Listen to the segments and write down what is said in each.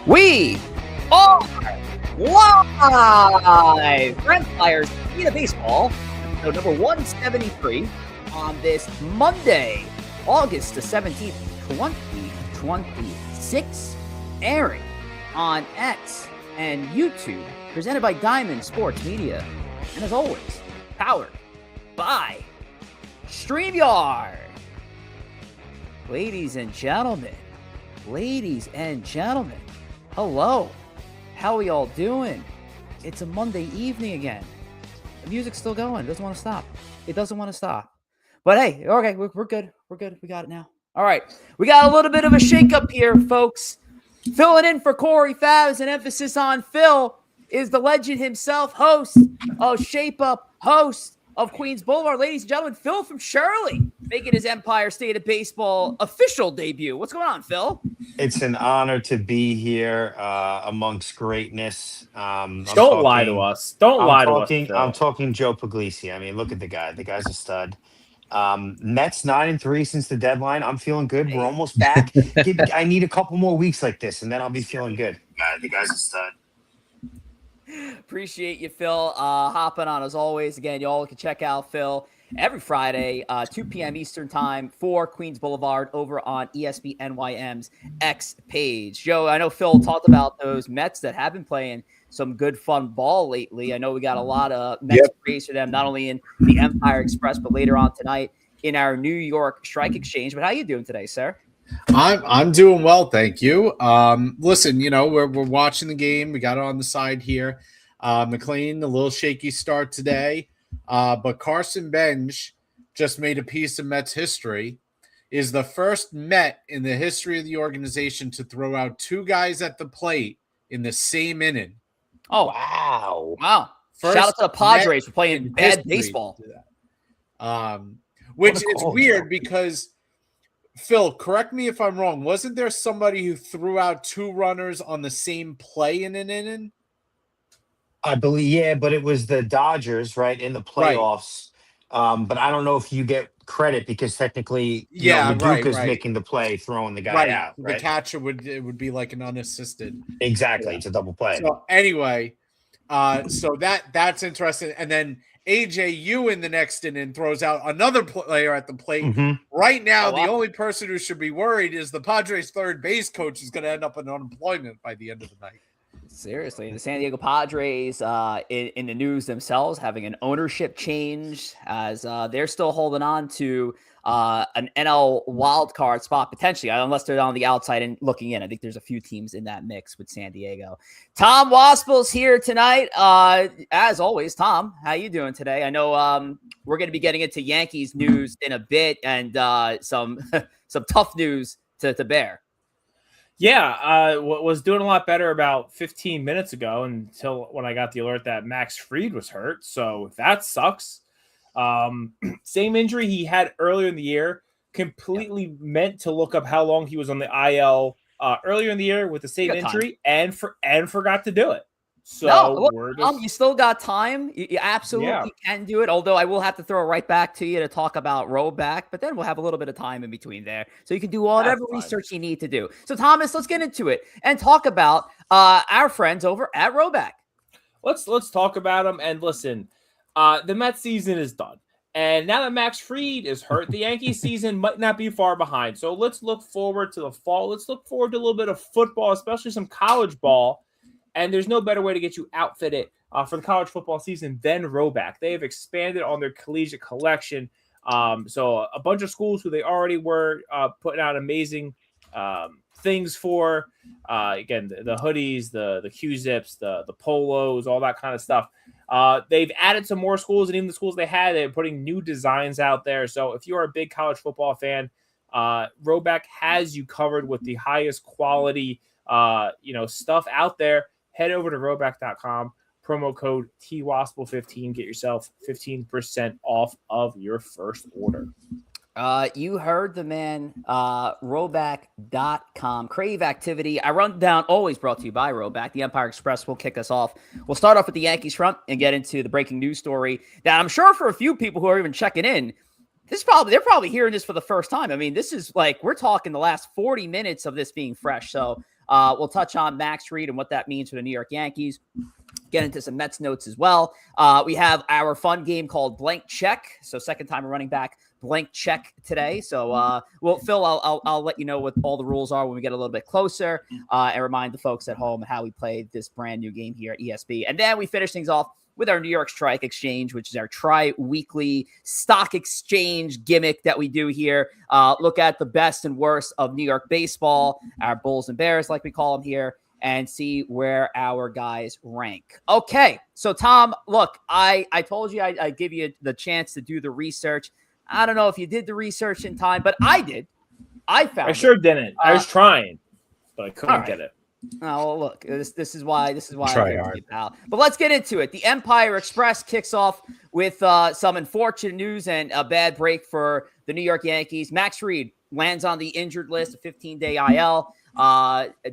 We are live! Empire State of Baseball, episode number 173 on this Monday, August the 17th, 2026, airing on X and YouTube, presented by Diamond Sports Media, and as always, powered by StreamYard. Ladies and gentlemen, hello. How are y'all doing? It's a Monday evening again. The music's still going. It doesn't want to stop. But hey, okay, we're good. We're good. We got it now. All right. We got a little bit of a shakeup here, folks. Filling in for Corey Favs, an emphasis on Phil, is the legend himself, host of Shape Up, host of Queens Boulevard. Ladies and gentlemen, Phil from Shirley, making his Empire State of Baseball official debut. What's going on, Phil? It's an honor to be here amongst greatness. Don't lie to us. Don't lie to us. I'm talking Joe Pugliese. I mean, look at the guy. The guy's a stud. Mets 9-3 since the deadline. I'm feeling good. We're almost back. I need a couple more weeks like this, and then I'll be feeling good. The guy's a stud. Appreciate you, Phil, hopping on as always. Again, y'all can check out Phil every Friday, 2 p.m. Eastern time for Queens Boulevard over on ESPNYM's X page. Joe, I know Phil talked about those Mets that have been playing some good fun ball lately. I know we got a lot of Mets praise for them, not only in the Empire Express, but later on tonight in our New York Strike Exchange. But how you doing today, sir? I'm doing well, thank you. Listen, we're watching the game. We got it on the side here. McLean, a little shaky start today, but Carson Bench just made a piece of Mets history. Is the first Met in the history of the organization to throw out two guys at the plate in the same inning. Oh, wow! Shout out to the Padres for playing bad baseball. Which is weird because. Phil, correct me if I'm wrong. Wasn't there somebody who threw out two runners on the same play in an inning? I believe, yeah, but it was the Dodgers, right, in the playoffs. Right. But I don't know if you get credit because technically, Maduka's making the play, throwing the guy out. Right? The catcher would be like an unassisted. Exactly, it's a double play. So anyway, so that's interesting. And then AJU in the next inning throws out another player at the plate. Mm-hmm. Right now, the only person who should be worried is the Padres' third base coach is going to end up in unemployment by the end of the night. Seriously, the San Diego Padres in the news themselves having an ownership change as they're still holding on to an NL wildcard spot potentially, unless they're on the outside and looking in. I think there's a few teams in that mix with San Diego. Tom Wospil's here tonight. As always, Tom, how you doing today? I know we're going to be getting into Yankees news in a bit and some tough news to bear. Yeah, was doing a lot better about 15 minutes ago until when I got the alert that Max Fried was hurt. So that sucks. Same injury he had earlier in the year, completely meant to look up how long he was on the IL earlier in the year with the same injury and forgot to do it. So you still got time. You absolutely can do it. Although I will have to throw it right back to you to talk about Roback, but then we'll have a little bit of time in between there. So you can do whatever research you need to do. So Thomas, let's get into it and talk about our friends over at Roback. Let's talk about them and listen. The Mets season is done. And now that Max Fried is hurt, the Yankees season might not be far behind. So let's look forward to the fall. Let's look forward to a little bit of football, especially some college ball. And there's no better way to get you outfitted for the college football season than Roback. They have expanded on their collegiate collection. So a bunch of schools who they already were putting out amazing things for. Again, the hoodies, the Q-zips, the polos, all that kind of stuff. They've added some more schools, and even the schools they had, they're putting new designs out there. So if you're a big college football fan, Roback has you covered with the highest quality stuff out there. Head over to roback.com, promo code TWASPL15, get yourself 15% off of your first order. You heard the man, roback.com. Crave activity. I run down, always brought to you by Roback. The Empire Express will kick us off. We'll start off with the Yankees front and get into the breaking news story that I'm sure for a few people who are even checking in, they're probably hearing this for the first time. I mean, this is like, we're talking the last 40 minutes of this being fresh. So We'll touch on Max Fried and what that means for the New York Yankees. Get into some Mets notes as well. We have our fun game called Blank Check. So second time we're running back Blank Check today. So, Phil, I'll let you know what all the rules are when we get a little bit closer, and remind the folks at home how we play this brand new game here at ESB. And then we finish things off with our New York Strike Exchange, which is our tri-weekly stock exchange gimmick that we do here. Look at the best and worst of New York baseball, our Bulls and Bears, like we call them here, and see where our guys rank. Okay, so Tom, look, I told you I'd give you the chance to do the research. I don't know if you did the research in time, but I did. I sure didn't. I was trying, but I couldn't get it. Oh, well, look, this is why Try hard. But let's get into it. The Empire Express kicks off with some unfortunate news and a bad break for the New York Yankees. Max Fried lands on the injured list, a 15-day IL,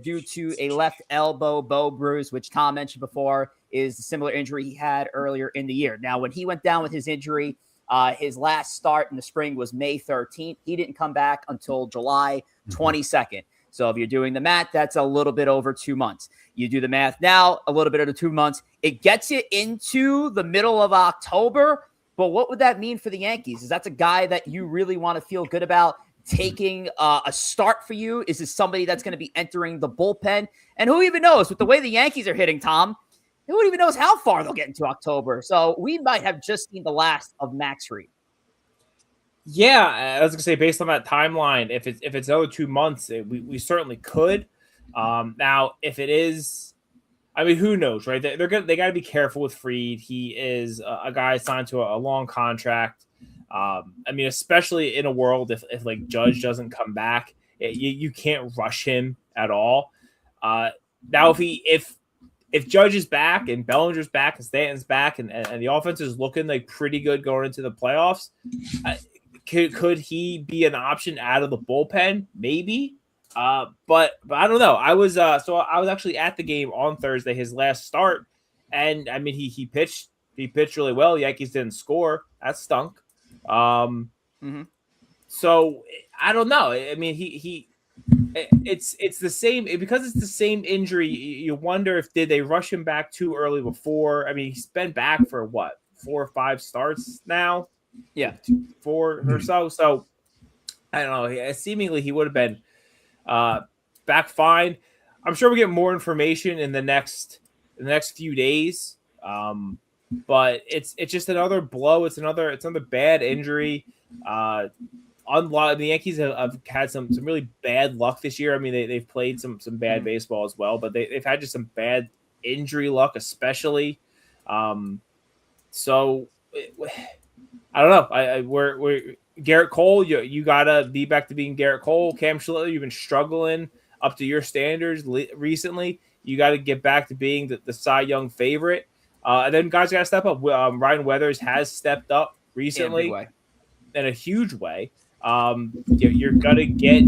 due to a left elbow bow bruise, which Tom mentioned before is a similar injury he had earlier in the year. Now, when he went down with his injury, his last start in the spring was May 13th. He didn't come back until July 22nd. So if you're doing the math, that's a little bit over 2 months. You do the math now, a little bit over 2 months. It gets you into the middle of October. But what would that mean for the Yankees? Is that a guy that you really want to feel good about taking a start for you? Is this somebody that's going to be entering the bullpen? And who even knows? With the way the Yankees are hitting, Tom, who even knows how far they'll get into October? So we might have just seen the last of Max Fried. Yeah, I was gonna say, based on that timeline, if it's another 2 months, we certainly could. Now, if it is, I mean, who knows, right? They got to be careful with Fried. He is a guy signed to a long contract. I mean, especially in a world if like Judge doesn't come back, you can't rush him at all. Now, if Judge is back and Bellinger's back and Stanton's back and the offense is looking like pretty good going into the playoffs. Could he be an option out of the bullpen? Maybe. But I don't know. I was actually at the game on Thursday, his last start, and I mean he pitched really well. The Yankees didn't score. That stunk. So I don't know. I mean it's the same because it's the same injury. You wonder if did they rush him back too early before? I mean, he's been back for what, 4 or 5 starts now. Yeah, 4 or so. So I don't know. Seemingly he would have been back fine. I'm sure we'll get more information in the next few days. But it's just another blow. It's another bad injury. The Yankees have had some really bad luck this year. I mean, they've played some bad baseball as well, but they've had just some bad injury luck, especially. So. I don't know. We're Garrett Cole. You gotta be back to being Garrett Cole. Cam Schlitter, you've been struggling up to your standards recently. You got to get back to being the Cy Young favorite. And then guys got to step up. Ryan Weathers has stepped up recently in a huge way. You're gonna get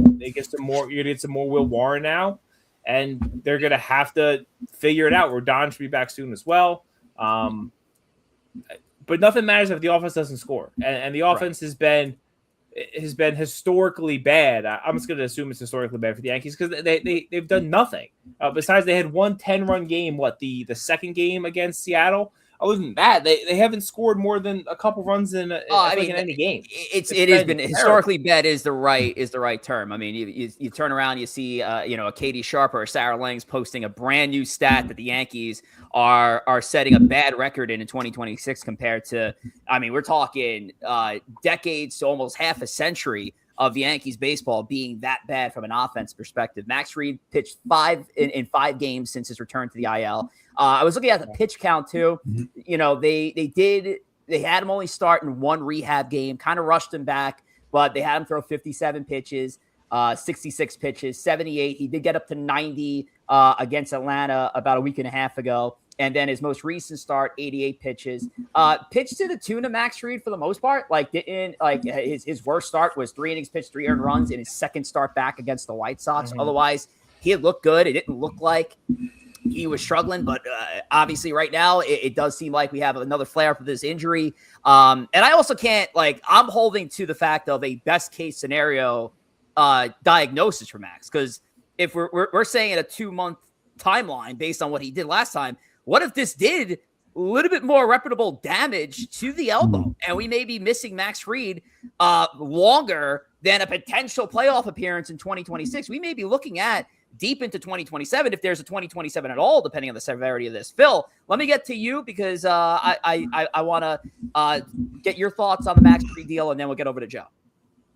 some more. You're gonna get some more Will Warren now, and they're gonna have to figure it out. Rodon should be back soon as well. But nothing matters if the offense doesn't score, and the offense has been historically bad. I'm just going to assume it's historically bad for the Yankees because they've done nothing besides they had 1 10-run game. What the second game against Seattle? Other than that, they haven't scored more than a couple runs in any game. It has been historically bad is the right term. I mean, you turn around, you see a Katie Sharp or a Sarah Langs posting a brand new stat that the Yankees are setting a bad record in 2026 compared to. I mean, we're talking decades to almost half a century of the Yankees baseball being that bad from an offense perspective. Max Fried pitched 5 in 5 games since his return to the IL. I was looking at the pitch count too. You know, they had him only start in 1 rehab game, kind of rushed him back, but they had him throw 57 pitches, 66 pitches, 78. He did get up to 90 against Atlanta about a week and a half ago. And then his most recent start, 88 pitches. Pitched to the tune of Max Fried for the most part. His worst start was 3 innings pitched, 3 earned runs in his second start back against the White Sox. Otherwise, he had looked good. It didn't look like he was struggling, but obviously right now it does seem like we have another flare-up of this injury. And I also can't, I'm holding to the fact of a best-case scenario diagnosis for Max because if we're saying in a 2-month timeline based on what he did last time, what if this did a little bit more reputable damage to the elbow, and we may be missing Max Fried longer than a potential playoff appearance in 2026? We may be looking at deep into 2027, if there's a 2027 at all, depending on the severity of this. Phil, let me get to you because I want to get your thoughts on the Max Fried deal, and then we'll get over to Joe.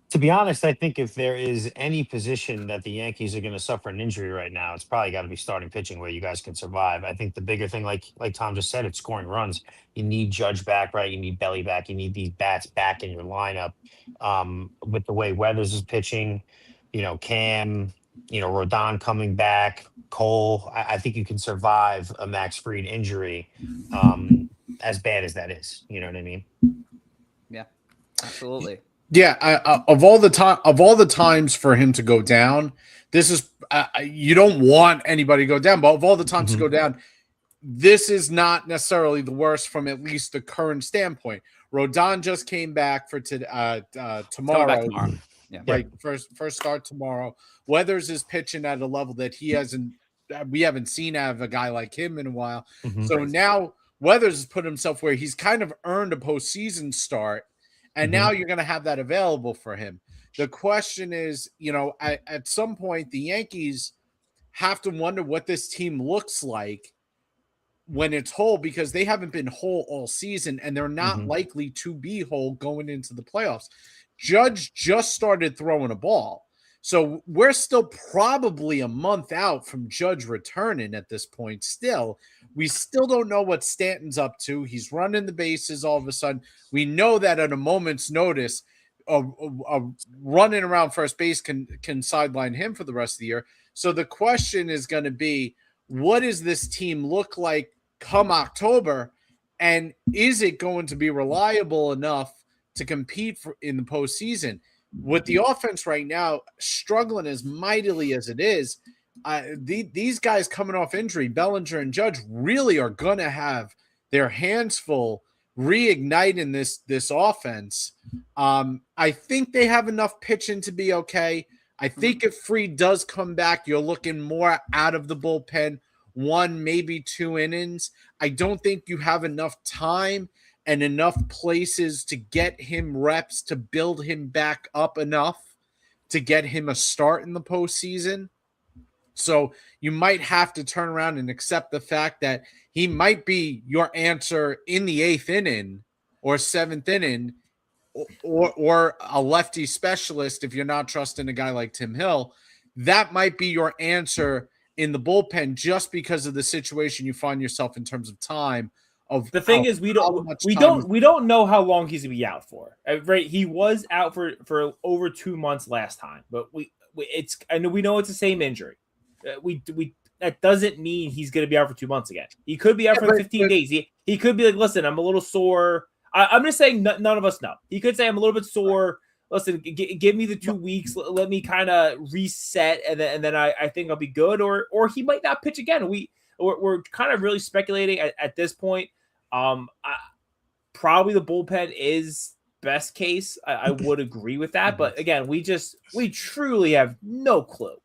To be honest, I think if there is any position that the Yankees are going to suffer an injury right now, it's probably got to be starting pitching where you guys can survive. I think the bigger thing, like Tom just said, it's scoring runs. You need Judge back, right? You need Belly back. You need these bats back in your lineup. With the way Weathers is pitching, Cam, Rodon coming back, Cole, I think you can survive a Max Fried injury, as bad as that is. You know what I mean? Yeah, absolutely. Yeah, of all the times for him to go down, this is you don't want anybody to go down, but of all the times to go down, this is not necessarily the worst from at least the current standpoint. Rodon just came back for tomorrow. Yeah. Right, first start tomorrow. Weathers is pitching at a level that we haven't seen out of a guy like him in a while. So now Weathers has put himself where he's kind of earned a postseason start. And now you're going to have that available for him. The question is, at some point, the Yankees have to wonder what this team looks like when it's whole, because they haven't been whole all season, and they're not likely to be whole going into the playoffs. Judge just started throwing a ball. So we're still probably a month out from Judge returning at this point still. We still don't know what Stanton's up to. He's running the bases all of a sudden. We know that at a moment's notice, running around first base can sideline him for the rest of the year. So the question is going to be, what does this team look like come October? And is it going to be reliable enough to compete in the postseason? With the offense right now struggling as mightily as it is, these guys coming off injury, Bellinger and Judge, really are going to have their hands full reigniting this offense. I think they have enough pitching to be okay. I think if Fried does come back, you're looking more out of the bullpen, 1, maybe 2 innings. I don't think you have enough time and enough places to get him reps to build him back up enough to get him a start in the postseason. So you might have to turn around and accept the fact that he might be your answer in the 8th inning or 7th inning, or a lefty specialist if you're not trusting a guy like Tim Hill. That might be your answer in the bullpen just because of the situation you find yourself in terms of time. The thing is, we don't know how long he's gonna be out for. Right, he was out for over 2 months last time, but I know we know it's the same injury. That doesn't mean he's gonna be out for 2 months again. He could be out for 15 days. He could be like, listen, I'm a little sore. I'm just saying, none of us know. He could say, I'm a little bit sore. Listen, give me the 2 weeks. Let me kind of reset, and then I think I'll be good. Or he might not pitch again. We're kind of really speculating at this point. Probably the bullpen is best case. I would agree with that, but again, we truly have no clue.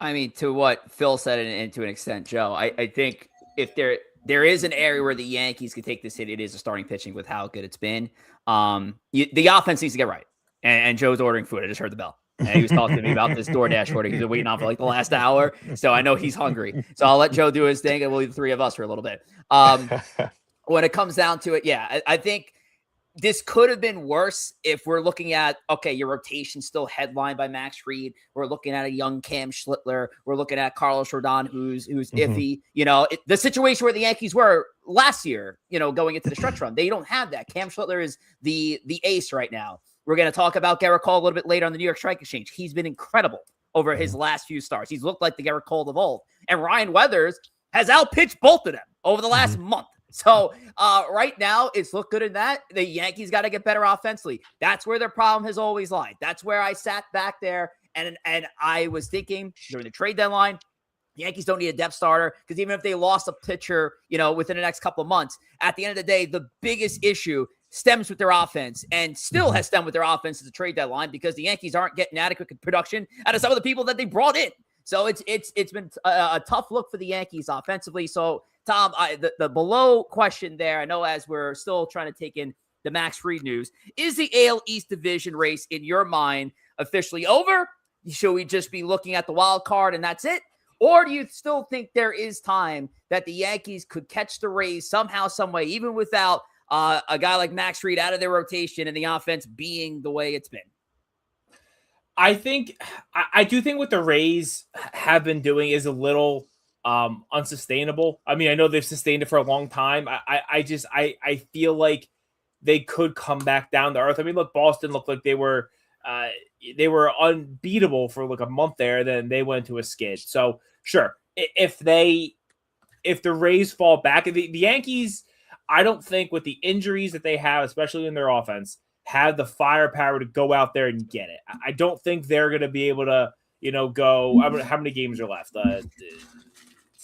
I mean, to what Phil said, and to an extent, Joe, I think if there is an area where the Yankees could take this hit, it is a starting pitching with how good it's been. The offense needs to get right, and Joe's ordering food. I just heard the bell. And he was talking to me about this DoorDash order. He's been waiting on for like the last hour, so I know he's hungry. So I'll let Joe do his thing, and we'll leave the 3 of us for a little bit. When it comes down to it, yeah, I think this could have been worse if we're looking at, okay, your rotation's still headlined by Max Fried. We're looking at a young Cam Schlittler. We're looking at Carlos Rodon, who's iffy. The situation where the Yankees were last year, going into the stretch run, they don't have that. Cam Schlittler is the ace right now. We're going to talk about Gerrit Cole a little bit later on the New York Strike Exchange. He's been incredible over his last few starts. He's looked like the Gerrit Cole of old. And Ryan Weathers has outpitched both of them over the last month. So right now, it's looked good in that. The Yankees got to get better offensively. That's where their problem has always lied. That's where I sat back there and I was thinking during the trade deadline, the Yankees don't need a depth starter because even if they lost a pitcher, within the next couple of months, at the end of the day, the biggest issue stems with their offense and still has stemmed with their offense at the trade deadline because the Yankees aren't getting adequate production out of some of the people that they brought in. So it's been a tough look for the Yankees offensively. So Tom, the below question there, I know as we're still trying to take in the Max Fried news, is the AL East division race in your mind officially over? Should we just be looking at the wild card and that's it? Or do you still think there is time that the Yankees could catch the Rays somehow, some way, even without a guy like Max Fried out of their rotation and the offense being the way it's been? I do think what the Rays have been doing is a little unsustainable. I mean, I know they've sustained it for a long time. I feel like they could come back down to earth. I mean, look, Boston looked like they were unbeatable for like a month there. Then they went to a skid. So sure, if the Rays fall back, the Yankees, I don't think with the injuries that they have, especially in their offense, have the firepower to go out there and get it. I don't think they're going to be able to, go. How many games are left?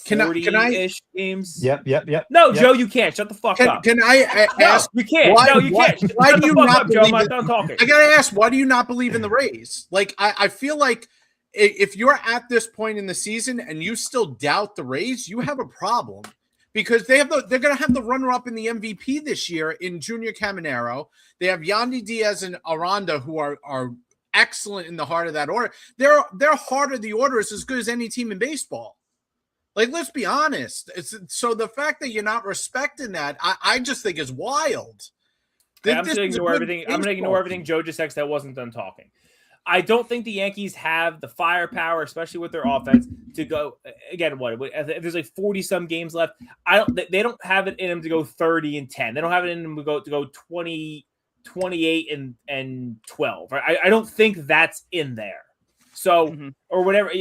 40-ish games. Yep. No, Joe, you can't. Shut the fuck up. Can I ask? You can't. Why, no, you can't. Why do you not Joe, believe I'm done talking. I gotta ask, why do you not believe in the Rays? Like, I feel like if you're at this point in the season and you still doubt the Rays, you have a problem. Because they're going to have the runner-up in the MVP this year in Junior Caminero. They have Yandy Diaz and Aranda, who are excellent in the heart of that order. Their heart of the order is as good as any team in baseball. Like, let's be honest. So the fact that you're not respecting that, I just think is wild. I'm going to ignore everything. I'm going to ignore everything Joe just said that wasn't done talking. I don't think the Yankees have the firepower, especially with their offense, to go again. If there's like 40 some games left, they don't have it in them to go 30-10. They don't have it in them to go 20, 28 and 12. I don't think that's in there. So or whatever,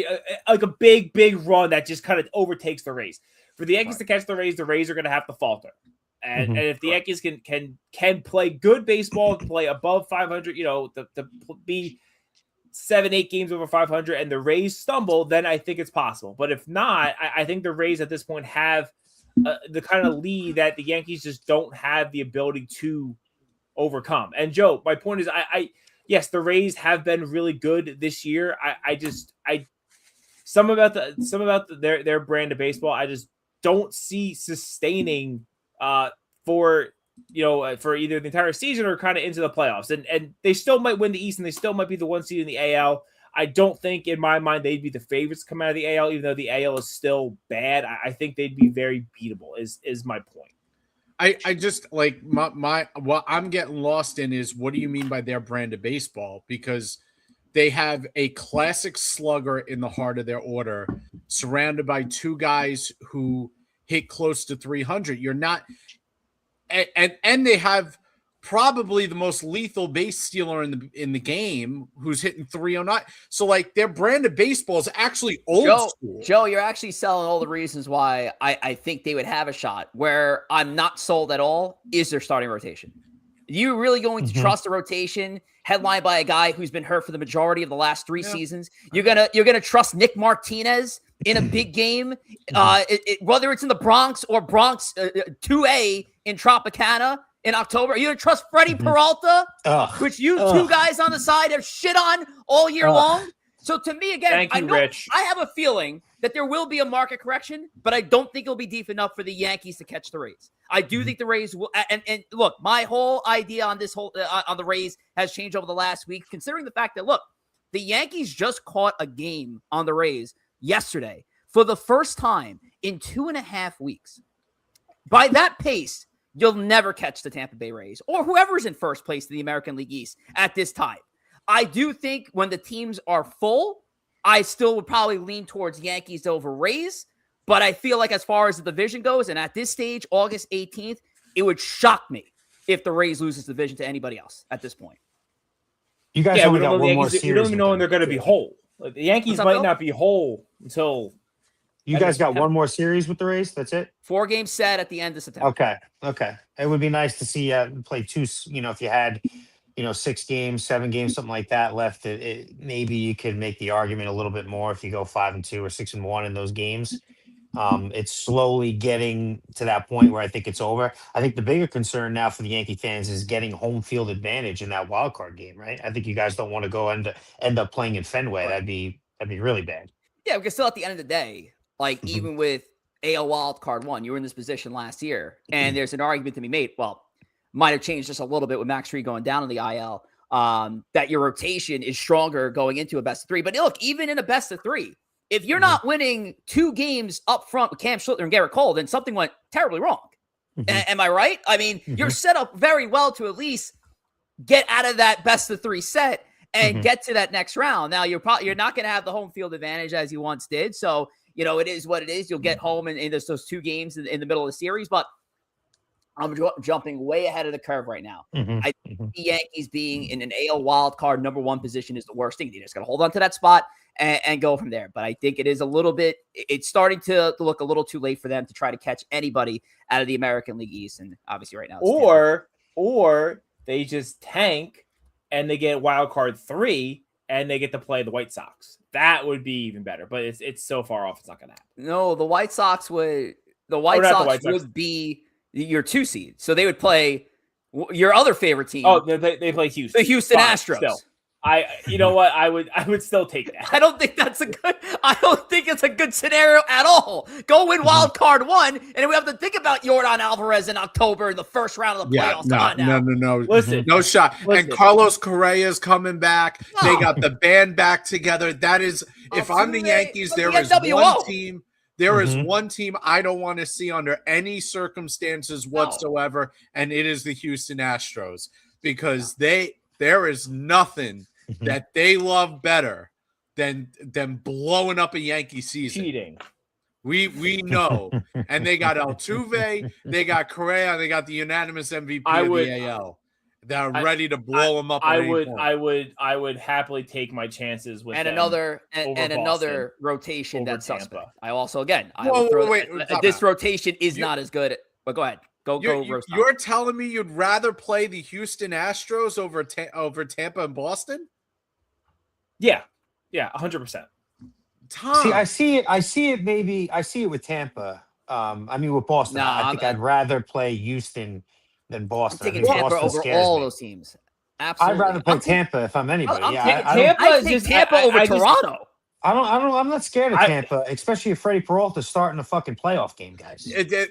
like a big run that just kind of overtakes the Rays. For the Yankees to catch the Rays are going to have to falter. And if the Yankees can play good baseball, play above 500, to be 7-8 games over 500 and the Rays stumble, then I think it's possible. But if not, I think the Rays at this point have the kind of lead that the Yankees just don't have the ability to overcome. And Joe, my point is, yes, the Rays have been really good this year. Some about their brand of baseball, I just don't see sustaining for either the entire season or kind of into the playoffs. And they still might win the East and they still might be the 1 seed in the AL. I don't think in my mind they'd be the favorites to come out of the AL, even though the AL is still bad. I think they'd be very beatable is my point. I just like my what I'm getting lost in is, what do you mean by their brand of baseball? Because they have a classic slugger in the heart of their order, surrounded by two guys who hit close to 300. You're not, and they have probably the most lethal base stealer in the game, who's hitting 309. So like their brand of baseball is actually old school. Joe, you're actually selling all the reasons why I think they would have a shot. Where I'm not sold at all is their starting rotation. You really going to trust a rotation headlined by a guy who's been hurt for the majority of the last 3 seasons? You're gonna trust Nick Martinez in a big game, whether it's in the Bronx or Bronx 2A in Tropicana in October? Are you going to trust Freddie Peralta, which you two guys on the side have shit on all year long? So to me, again, Rich. I have a feeling that there will be a market correction, but I don't think it'll be deep enough for the Yankees to catch the Rays. I do think the Rays will. And look, my whole idea on this on the Rays has changed over the last week, considering the fact that, look, the Yankees just caught a game on the Rays yesterday for the first time in 2.5 weeks. By that pace, you'll never catch the Tampa Bay Rays or whoever's in first place in the American League East at this time. I do think when the teams are full, I still would probably lean towards Yankees over Rays. But I feel like as far as the division goes, and at this stage, August 18th, it would shock me if the Rays loses the division to anybody else at this point. You guys only got one more series. You don't even know when they're going to be whole. Like, the Yankees might not be whole until... You guys got one more series with the Rays? That's it? 4 games set at the end of September. Okay. It would be nice to see play 2, if you had, 6 games, 7 games, something like that left. Maybe you could make the argument a little bit more if you go 5-2 or 6-1 in those games. It's slowly getting to that point where I think it's over. I think the bigger concern now for the Yankee fans is getting home field advantage in that wild card game, right? I think you guys don't want to go and end up playing in Fenway. That'd be really bad. Yeah, because still at the end of the day, like Mhm. even with AL Wild Card 1, you were in this position last year, and there's an argument to be made. Well, might have changed just a little bit with Max Fried going down in the IL. That your rotation is stronger going into a best of 3. But look, even in a best of 3, if you're not winning 2 games up front with Cam Schlittler and Garrett Cole, then something went terribly wrong. Am I right? I mean, you're set up very well to at least get out of that best of 3 set and get to that next round. Now, you're not going to have the home field advantage as you once did. So, it is what it is. You'll get home in those 2 games in the middle of the series. But I'm jumping way ahead of the curve right now. I think the Yankees being in an AL wild card number 1 position is the worst thing. They just got to hold on to that spot and go from there. But I think it is it's starting to look a little too late for them to try to catch anybody out of the American League East. And obviously right now, or they just tank and they get wild card 3 and they get to play the White Sox. That would be even better. But it's so far off, it's not going to happen. No, the White Sox would be your 2 seed. So they would play your other favorite team. Oh, they play Houston. The Houston Astros. Still. You know what? I would still take that. I don't think it's a good scenario at all. Go win wild card 1, and then we have to think about Yordan Alvarez in October in the first round of the playoffs. No. Listen, no shot. And Carlos Correa is coming back. They got the band back together. That is, if I'm the Yankees, there is one team. There is one team I don't want to see under any circumstances whatsoever, and it is the Houston Astros, because there is nothing that they love better than blowing up a Yankee season. Cheating. We know. And they got Altuve, they got Correa, they got the unanimous MVP of the AL. They're ready to blow them up. I would happily take my chances with another rotation that's suspect. This rotation is not as good. But go ahead. You're telling me you'd rather play the Houston Astros over Tampa and Boston? Yeah, 100%. Tom. I see it. Maybe I see it with Tampa. With Boston. I think I'd rather play Houston than Boston. I'm taking Tampa over all those teams. Absolutely. I'd rather play Tampa if I'm anybody. I take Tampa over Toronto. I'm not scared of Tampa, especially if Freddie Peralta's starting a fucking playoff game, guys.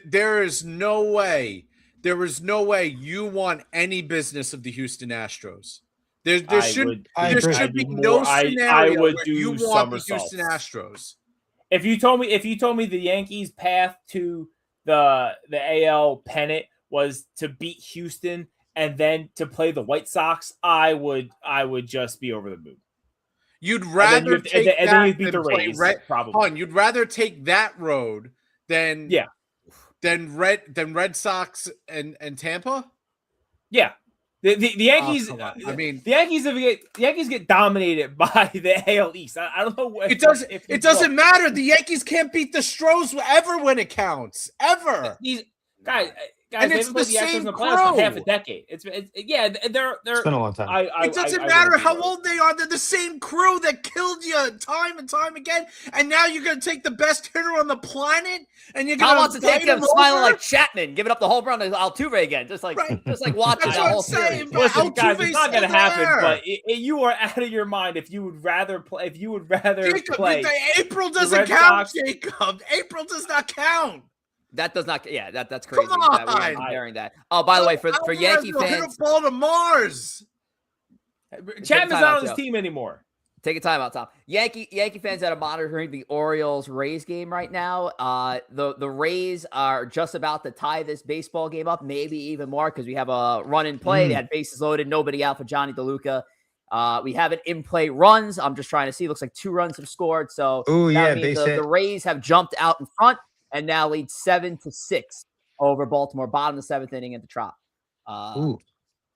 There is no way you want any business of the Houston Astros. There should be no scenario where you want the Houston Astros. If you told me the Yankees' path to the AL pennant was to beat Houston and then to play the White Sox, I would just be over the moon. You'd rather take probably. You'd rather take that road than Red Sox and Tampa. Yeah, the Yankees. The Yankees get dominated by the AL East. I don't know. It doesn't matter. The Yankees can't beat the Stros ever when it counts. Ever. These guys. And it's the same crew. For half a decade. It's been a long time. It doesn't matter how old they are. They're the same crew that killed you time and time again. And now you're going to take the best hitter on the planet, and you're going to wants to take him smiling like Chapman, giving up the whole run to Altuve again, just like watching that whole series. Listen, guys, it's not going to happen. But you are out of your mind if you would rather play. April doesn't count, Jacob. April does not count. That does not. Yeah, that's crazy. Come on. That we're comparing that. Oh, by the way, for Yankee fans, hit a ball to Mars. Chapman's not on this team anymore. Take a time out, Tom. Yankee fans that are monitoring the Orioles-Rays game right now. The Rays are just about to tie this baseball game up, maybe even more, because we have a run in play. They had bases loaded, nobody out for Johnny DeLuca. We have an in-play runs. I'm just trying to see. Looks like 2 runs have scored. So the Rays have jumped out in front and now lead 7-6 over Baltimore, bottom of the 7th inning at the Trop.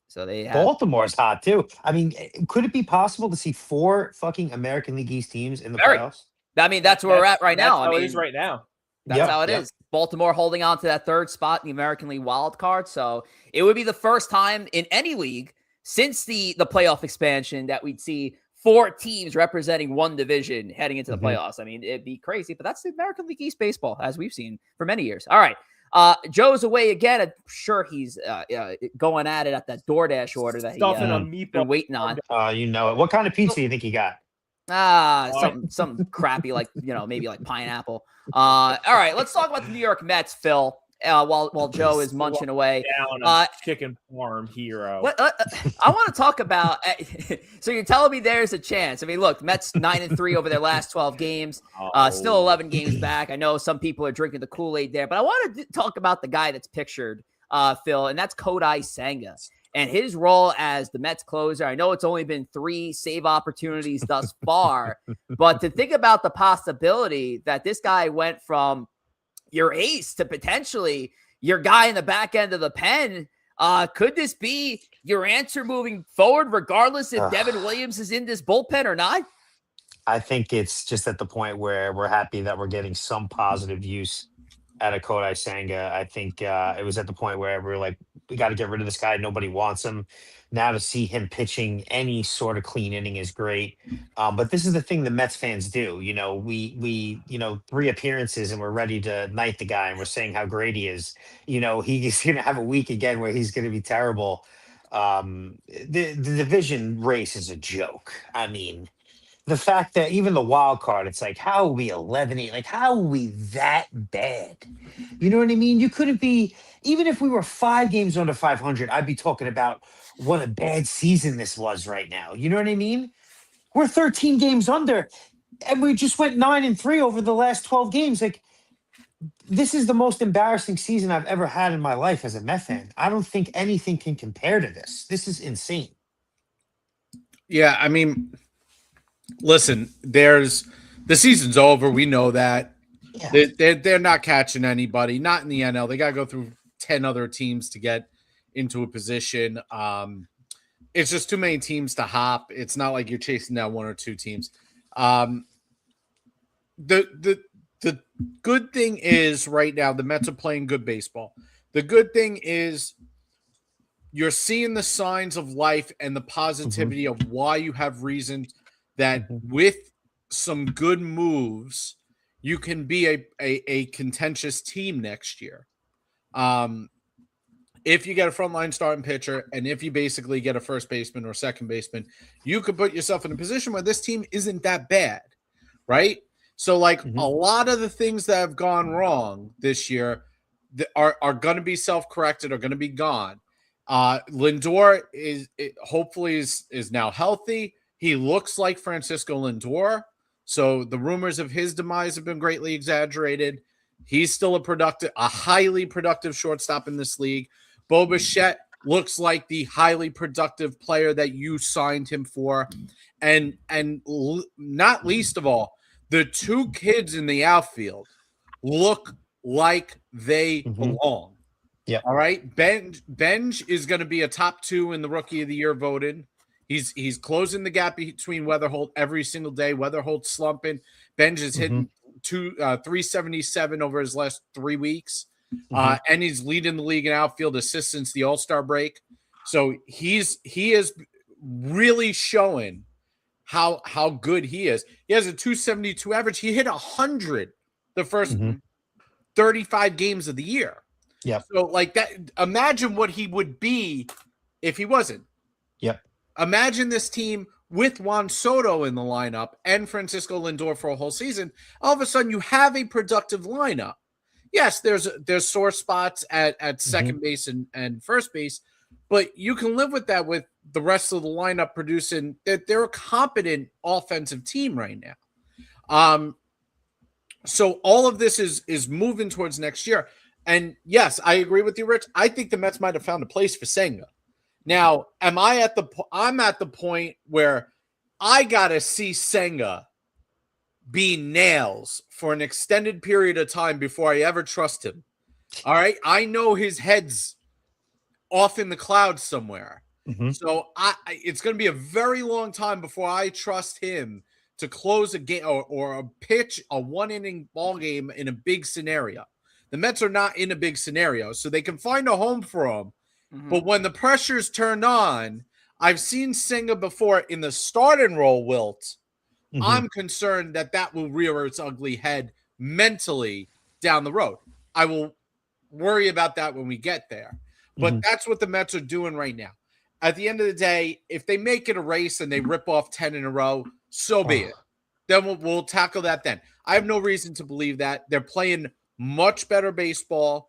So they have Baltimore's hot too. I mean, could it be possible to see 4 fucking American League East teams in the playoffs? I mean, that's where we're at right now. That's how it is right now. That's how it is. Baltimore holding on to that 3rd spot in the American League wild card. So it would be the first time in any league since the playoff expansion that we'd see 4 teams representing one division heading into the playoffs. I mean, it'd be crazy, but that's the American League East baseball, as we've seen for many years. All right. Joe's away again. I'm sure he's going at it at that DoorDash order that he's been waiting on. You know it. What kind of pizza do you think he got? Something crappy like maybe like pineapple. All right, let's talk about the New York Mets, Phil. While Joe is munching away, down a chicken farm hero. I want to talk about. So you're telling me there's a chance? I mean, look, Mets 9-3 over their last 12 games. Still 11 games back. I know some people are drinking the Kool-Aid there, but I want to talk about the guy that's pictured, Phil, and that's Kodai Senga. And his role as the Mets closer. I know it's only been 3 save opportunities thus far, but to think about the possibility that this guy went from your ace to potentially your guy in the back end of the pen, could this be your answer moving forward, regardless if Devin Williams is in this bullpen or not? I think it's just at the point where we're happy that we're getting some positive use out of Kodai Senga. I think it was at the point where we're like, we got to get rid of this guy. Nobody wants him. Now to see him pitching any sort of clean inning is great. But this is the thing the Mets fans do. We 3 appearances and we're ready to knight the guy and we're saying how great he is. He's going to have a week again where he's going to be terrible. The division race is a joke. I mean, the fact that even the wild card, it's like, how are we 11-8? Like, how are we that bad? You know what I mean? You couldn't be, even if we were 5 games under 500, I'd be talking about what a bad season this was right now. You know what I mean? We're 13 games under, and we just went 9-3 over the last 12 games. Like, this is the most embarrassing season I've ever had in my life as a Met fan. I don't think anything can compare to this. This is insane. Yeah, I mean, listen, the season's over. We know that. Yeah. They're not catching anybody, not in the NL. They got to go through 10 other teams to get into a position. It's just too many teams to hop. It's not like you're chasing down 1 or 2 teams. The good thing is right now the Mets are playing good baseball. The good thing is you're seeing the signs of life and the positivity of why you have reason that with some good moves, you can be a contentious team next year. If you get a frontline starting pitcher and if you basically get a first baseman or second baseman, you could put yourself in a position where this team isn't that bad, right? So, like, a lot of the things that have gone wrong this year are going to be self-corrected, are going to be gone. Lindor hopefully is now healthy. He looks like Francisco Lindor. So the rumors of his demise have been greatly exaggerated. He's still a highly productive shortstop in this league. Bo Bichette looks like the highly productive player that you signed him for. And not least of all, the 2 kids in the outfield look like they belong. Yeah. All right. Benj is going to be a top 2 in the Rookie of the Year voted. He's closing the gap between Weatherholt every single day. Weatherholt's slumping. Benj is hitting 377 over his last 3 weeks. And he's leading the league in outfield assists since the All-Star break. So he is really showing how good he is. He has a 272 average. He hit 100 the first 35 games of the year. Yeah. So like that, imagine what he would be if he wasn't. Yep. Imagine this team with Juan Soto in the lineup and Francisco Lindor for a whole season. All of a sudden, you have a productive lineup. Yes, there's sore spots at second base and first base, but you can live with that with the rest of the lineup producing. They're a competent offensive team right now. So all of this is moving towards next year. And yes, I agree with you, Rich. I think the Mets might have found a place for Senga. Now, I'm at the point where I gotta see Senga be nails for an extended period of time before I ever trust him. All right, I know his head's off in the clouds somewhere, so it's going to be a very long time before I trust him to close a game or pitch a 1-inning ball game in a big scenario. The Mets are not in a big scenario, so they can find a home for him. But when the pressure's turned on, I've seen Senga before in the starting role wilt. I'm concerned that will rear its ugly head mentally down the road. I will worry about that when we get there. But that's what the Mets are doing right now. At the end of the day, if they make it a race and they rip off 10 in a row, so be it. Then we'll tackle that then. I have no reason to believe that. They're playing much better baseball.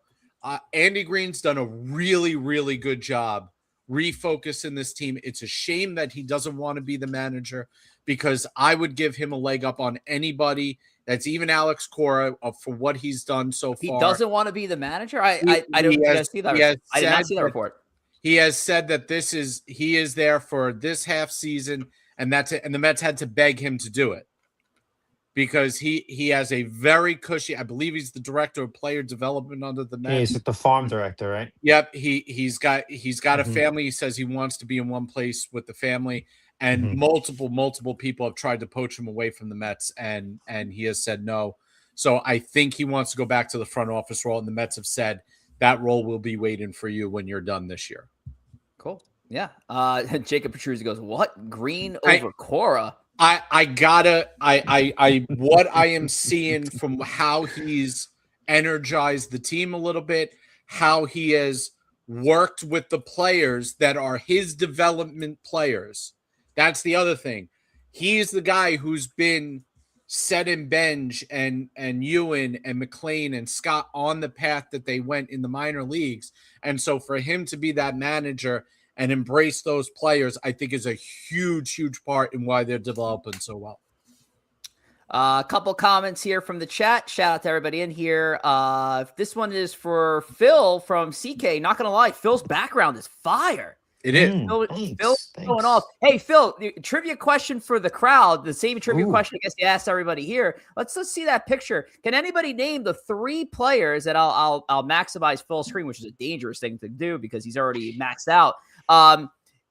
Andy Green's done a really, really good job refocusing this team. It's a shame that he doesn't want to be the manager, because I would give him a leg up on anybody. That's even Alex Cora for what he's done so far. He doesn't want to be the manager? I don't see that. I did not see that report. He has said that he is there for this half season, and that's it. And the Mets had to beg him to do it, because he has a very cushy, I believe he's the director of player development under the Mets. Yeah, he's the farm director, right? Yep. He's got a family. He says he wants to be in one place with the family, and multiple people have tried to poach him away from the Mets, and he has said no. So I think he wants to go back to the front office role, and the Mets have said that role will be waiting for you when you're done this year. Cool. Yeah. Jacob Petruzzi goes, what? Green over Cora? What I am seeing from how he's energized the team a little bit, how he has worked with the players that are his development players. That's the other thing. He's the guy who's been setting Benj and Ewan and McLean and Scott on the path that they went in the minor leagues. And so for him to be that manager and embrace those players, I think is a huge, huge part in why they're developing so well. A couple comments here from the chat. Shout out to everybody in here. This one is for Phil from CK. Not going to lie, Phil's background is fire. It is. Phil's going off. Hey, Phil, the trivia question for the crowd. The same trivia question I guess you asked everybody here. Let's see that picture. Can anybody name the 3 players that I'll maximize Phil's screen, which is a dangerous thing to do because he's already maxed out.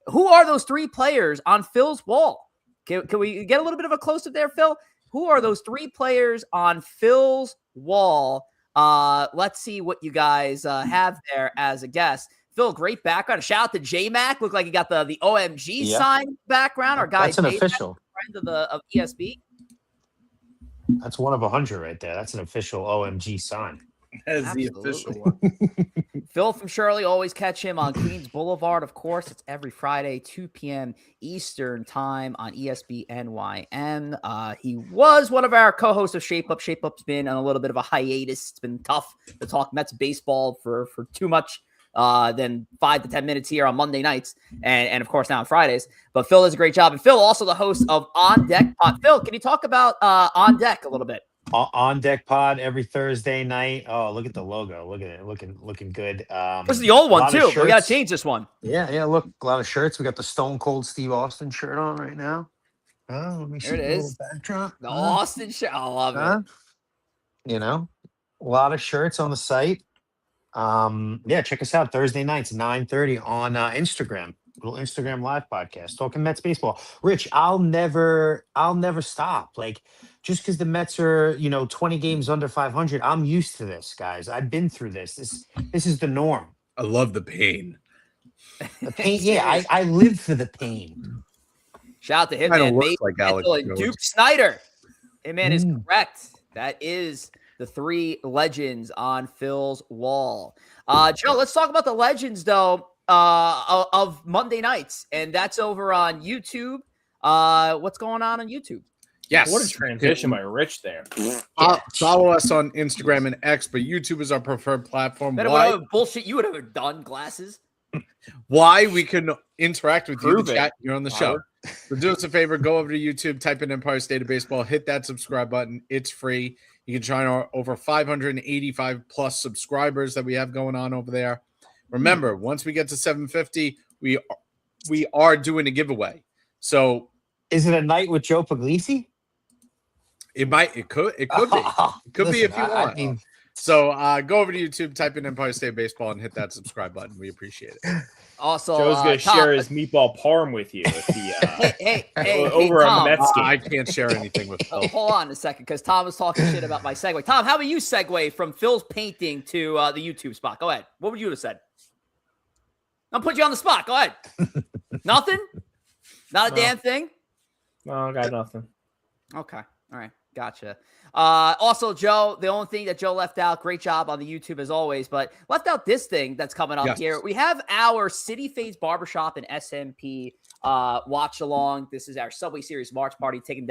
Who are those 3 players on Phil's wall? Can we get a little bit of a close-up there, Phil? Who are those 3 players on Phil's wall? Let's see what you guys have there as a guest. Phil, great background. Shout out to J-Mac. Looked like he got the OMG sign background. Our guy, that's an official friend of ESB. That's one of 100 right there. That's an official OMG sign. As the official one. Phil from Shirley, always catch him on Queens Boulevard, of course. It's every Friday, 2 p.m. Eastern time on ESB NYM. He was one of our co-hosts of Shape Up. Shape Up's been on a little bit of a hiatus. It's been tough to talk Mets baseball for too much than 5 to 10 minutes here on Monday nights and of course now on Fridays. But Phil does a great job. And Phil, also the host of On Deck Pod. Phil, can you talk about On Deck a little bit? On Deck Pod every Thursday night. Oh, look at the logo. Look at it. Looking good. This is the old one too. We got to change this one. Yeah. Look, a lot of shirts. We got the Stone Cold Steve Austin shirt on right now. Oh, let me see. There it is. Backdrop. The Austin shirt. I love it. You know, a lot of shirts on the site. Check us out Thursday nights, 9:30 on Instagram. Little Instagram live podcast talking Mets baseball. Rich, I'll never stop. Like, just because the Mets are 20 games under 500, I'm used to this, guys. I've been through this. This is the norm. I love the pain. The pain. Yeah, I live for the pain. Shout out to him, man. Like Duke Snyder. Hey, man, is correct. That is the 3 legends on Phil's wall. Joe, let's talk about the legends, though, of Monday nights, and that's over on YouTube. What's going on YouTube? Yes. What a transition by Rich there. Follow us on Instagram and X, but YouTube is our preferred platform. Why bullshit you would have done, glasses? Why we can interact with you, the chat, you're on the show. So do us a favor, go over to YouTube, type in Empire State of Baseball, hit that subscribe button. It's free. You can join our over 585 plus subscribers that we have going on over there. Remember, once we get to 750, we are doing a giveaway. So is it a night with Joe Pugliese? It could be. It could be if you want. So go over to YouTube, type in Empire State Baseball, and hit that subscribe button. We appreciate it. Also, Joe's going to share his meatball parm with you if he, over Tom, on the Mets game. I can't share anything with Phil. Hold on a second, because Tom was talking shit about my segue. Tom, how about you segue from Phil's painting to the YouTube spot? Go ahead. What would you have said? I'll put you on the spot. Go ahead. Nothing? Not a damn thing? No, I got nothing. Okay. All right. Gotcha. Also, Joe, the only thing that Joe left out, great job on the YouTube as always, but left out this thing that's coming up here. We have our City Fades Barbershop and SMP watch along. This is our Subway Series March Party taking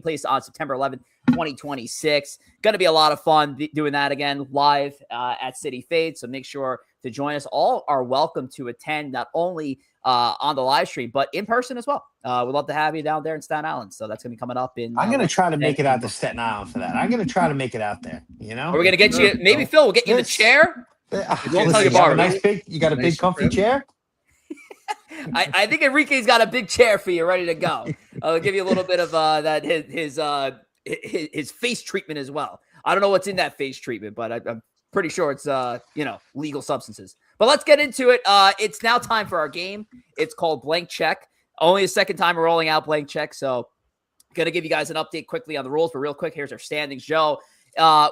place on September 11th, 2026. Going to be a lot of fun doing that again live at City Fades. So make sure to join us. All are welcome to attend, not only on the live stream, but in person as well. We'd love to have you down there in Staten Island. So that's going to be coming up in. I'm going to try to make it out to Staten Island for that. I'm going to try to make it out there. You know, we're going to get you. Maybe Phil will get you the chair. Listen, you got a big comfy chair. I think Enrique's got a big chair for you, ready to go. I'll give you a little bit of that his face treatment as well. I don't know what's in that face treatment, but I'm pretty sure it's legal substances. But let's get into it. It's now time for our game. It's called Blank Check. Only the second time we're rolling out Blank Check, so going to give you guys an update quickly on the rules. But real quick, here's our standings. Joe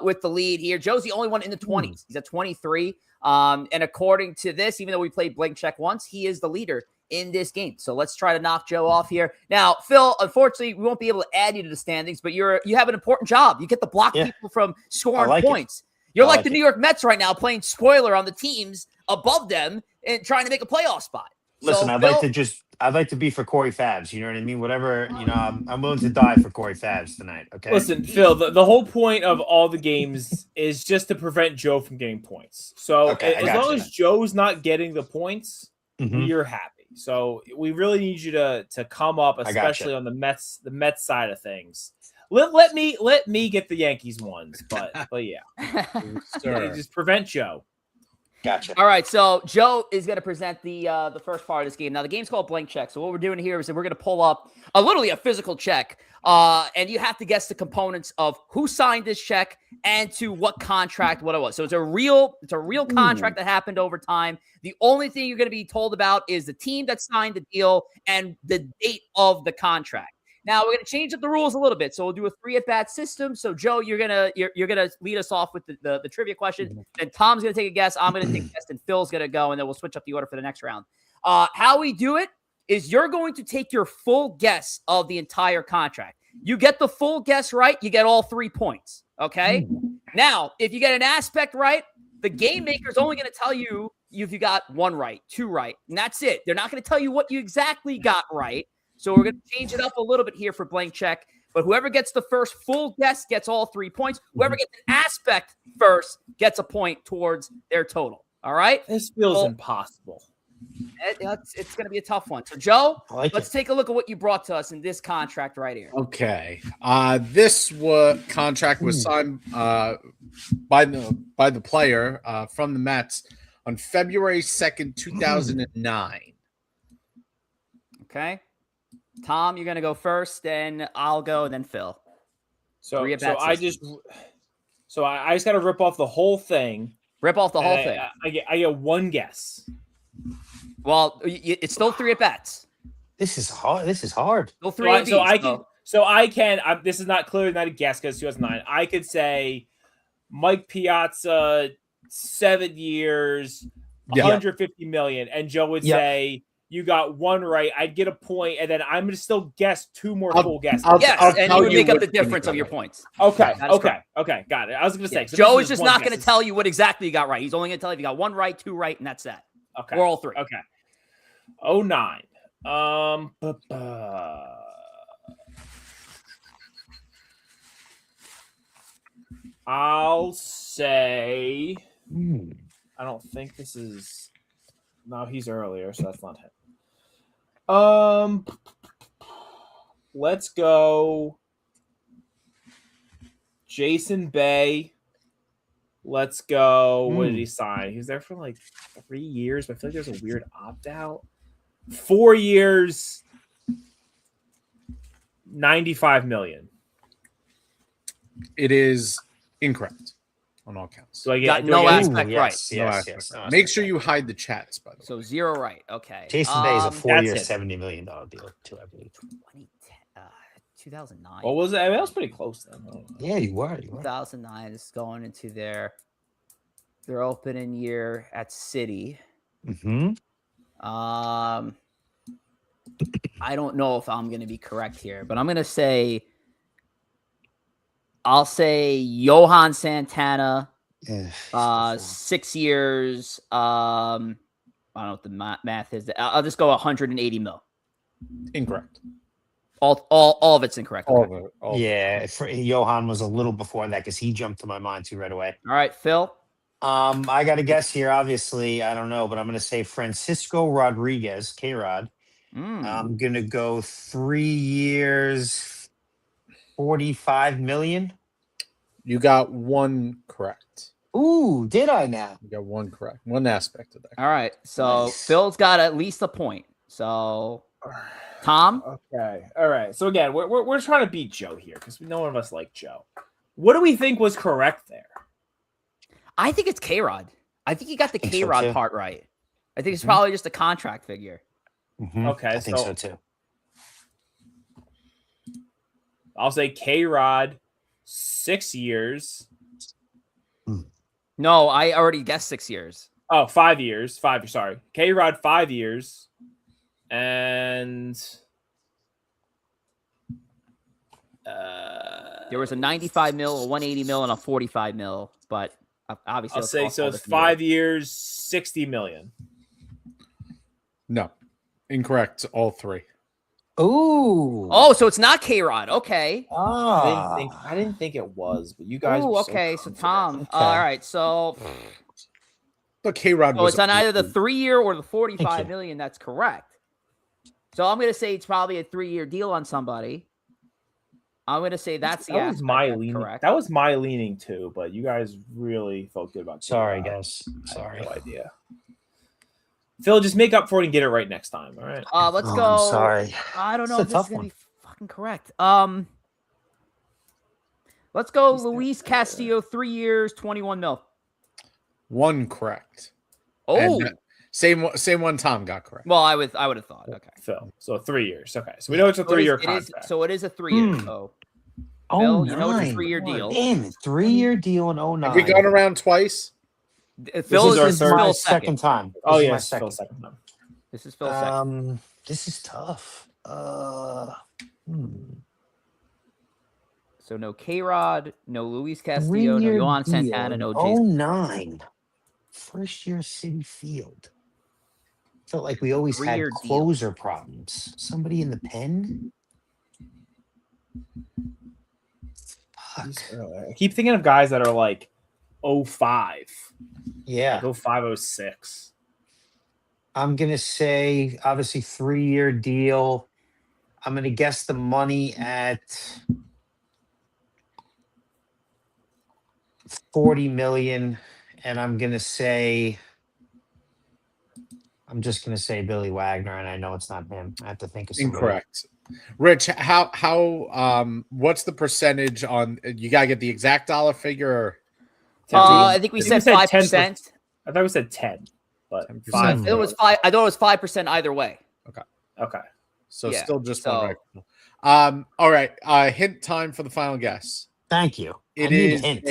with the lead here. Joe's the only one in the 20s. He's at 23. And according to this, even though we played Blank Check once, he is the leader in this game. So let's try to knock Joe off here. Now, Phil, unfortunately, we won't be able to add you to the standings, but you have an important job. You get to block people from scoring points. You're like the New York Mets right now, playing spoiler on the teams above them and trying to make a playoff spot. Listen, so, I'd like to be for Corey Fabs. You know what I mean? Whatever, I'm willing to die for Corey Fabs tonight. Okay. Listen, Phil, the whole point of all the games is just to prevent Joe from getting points. So as long as Joe's not getting the points, we're happy. So we really need you to come up, especially on the Mets side of things. Let me get the Yankees ones, but yeah, just prevent Joe. Gotcha. All right, so Joe is going to present the first part of this game. Now, the game's called Blank Check. So what we're doing here is that we're going to pull up literally a physical check, and you have to guess the components of who signed this check and to what contract, what it was. So it's a real contract that happened over time. The only thing you're going to be told about is the team that signed the deal and the date of the contract. Now we're going to change up the rules a little bit. So we'll do a 3-at-bat system. So Joe, you're gonna lead us off with the trivia question. Then Tom's going to take a guess. I'm going to take a guess, and Phil's going to go, and then we'll switch up the order for the next round. How we do it is you're going to take your full guess of the entire contract. You get the full guess right, you get all 3 points. Okay. Now, if you get an aspect right, the game maker is only going to tell you if you got 1 right, 2 right, and that's it. They're not going to tell you what you exactly got right. So we're going to change it up a little bit here for Blank Check. But whoever gets the first full guess gets all 3 points. Whoever gets an aspect first gets a point towards their total. All right? This feels impossible. It's going to be a tough one. So, Joe, let's take a look at what you brought to us in this contract right here. Okay. This contract was signed by the player from the Mets on February 2nd, 2009. Okay. Tom, you're going to go first, then I'll go, then Phil. So I just got to rip off the whole thing. Rip off the whole thing. I get 1 guess. Well, it's still 3 at-bats. This is hard. Still 3 at-bats. This is not a guess because 2009. I could say Mike Piazza, 7 years, $150 million, and Joe would say, you got 1 right. I'd get a point, and then I'm going to still guess 2 more full guesses. And you would make up the difference of your points. Okay. Got it. I was going to say. Joe is just not going to tell you what exactly you got right. He's only going to tell you if you got 1 right, 2 right, and that's that. Okay. Or all 3. Okay. 09. I'll say. I don't think this is. No, he's earlier, so that's not him. Let's go Jason Bay. Let's go. What did he sign? He was there for like 3 years, but I feel like there's a weird opt-out. 4 years, $95 million. It is incorrect on all counts. So I get no aspect right. Yes. Make sure you hide the chats, by the way. So 0 right. Okay. Jason Bay is a 4-year, $70 million deal, too, I believe. 2009. What was it? I mean, that was pretty close then. Yeah, you were. 2009 is going into their opening year at City. I don't know if I'm going to be correct here, but I'm going to say I'll say Johan Santana, Ugh, 6 years. I don't know what the math is. I'll just go 180 mil. Incorrect. All of it's incorrect. All Okay. of it. All of it. yeah, Johan was a little before that because he jumped to my mind too right away. All right, Phil. I got to guess here. Obviously, I don't know, but I'm going to say Francisco Rodriguez, K-Rod. I'm going to go 3 years, 45 million. You got one correct. Ooh, did I now? You got one correct. One aspect of that. All right. So Nice. Phil's got at least a point. So Tom. Okay. All right. So again, we're trying to beat Joe here because no one of us like Joe. What do we think was correct there? I think it's K-Rod. I think you got the I think so, K-Rod too. part right. I think it's probably just a contract figure. Okay, I think so- so too. I'll say K-Rod, 6 years. No, I already guessed 6 years. Oh, 5 years. Sorry. K-Rod, 5 years. And There was a 95 mil, a 180 mil, and a 45 mil. But obviously, I'll say so. It's 5 years, 60 million. No. Incorrect. All three. Ooh. Oh, so it's not K-Rod. Okay. Ah. I didn't think it was, but you guys. Oh, were so okay. So confident. Tom. Okay. All right. So But K-Rod was. it's on either the 3 year or the Thank 45 you. million. That's correct. So I'm going to say it's probably a 3-year deal on somebody. I'm going to say that's the That was aspect my that's leaning. correct. That was my leaning too, but you guys really felt good about. Sorry, K-Rod. guys. I Sorry. have no idea. Phil, just make up for it and get it right next time. All right. Let's Oh, go. I'm sorry. I don't It's know a if this is tough going to one. be fucking correct. Let's go Luis Castillo, 3 years, 21 mil. One correct. Oh, And same one Tom got correct. well, I would have thought. Okay. Phil. So 3 years. Okay. So we know it's a So it is- 3-year it is- contract. So it is a 3 year. Hmm. So Oh, Phil, you know it's a nine. 3-year deal. Damn it. 3-year deal in 09. Have we gone around twice? Phil is our is third- my Phil's second time. Oh This is yeah, my it's second. Phil's second time. This is Phil's second. This is tough. So no K-Rod, no Luis Castillo, no 3-year Johan deal Santana, in no Jason. 09. First year City Field. Felt like we always had 3-year deal. closer problems. Somebody in the pen? Fuck. I keep thinking of guys that are like 05. Yeah. Like 05, 06. I'm going to say, obviously, 3-year deal. I'm going to guess the money at 40 million. And I'm going to say, I'm just going to say Billy Wagner. And I know it's not him. I have to think of somebody. Incorrect. Rich, how what's the percentage on you gotta get the exact dollar figure or I think we said 5%. 10%. I thought we said 10, but 10%. 5. It was 5. I thought it was 5% either way. Okay. so Yeah, still just so- one right. All right. Hint time for the final guess. Thank you. I It need is a hint.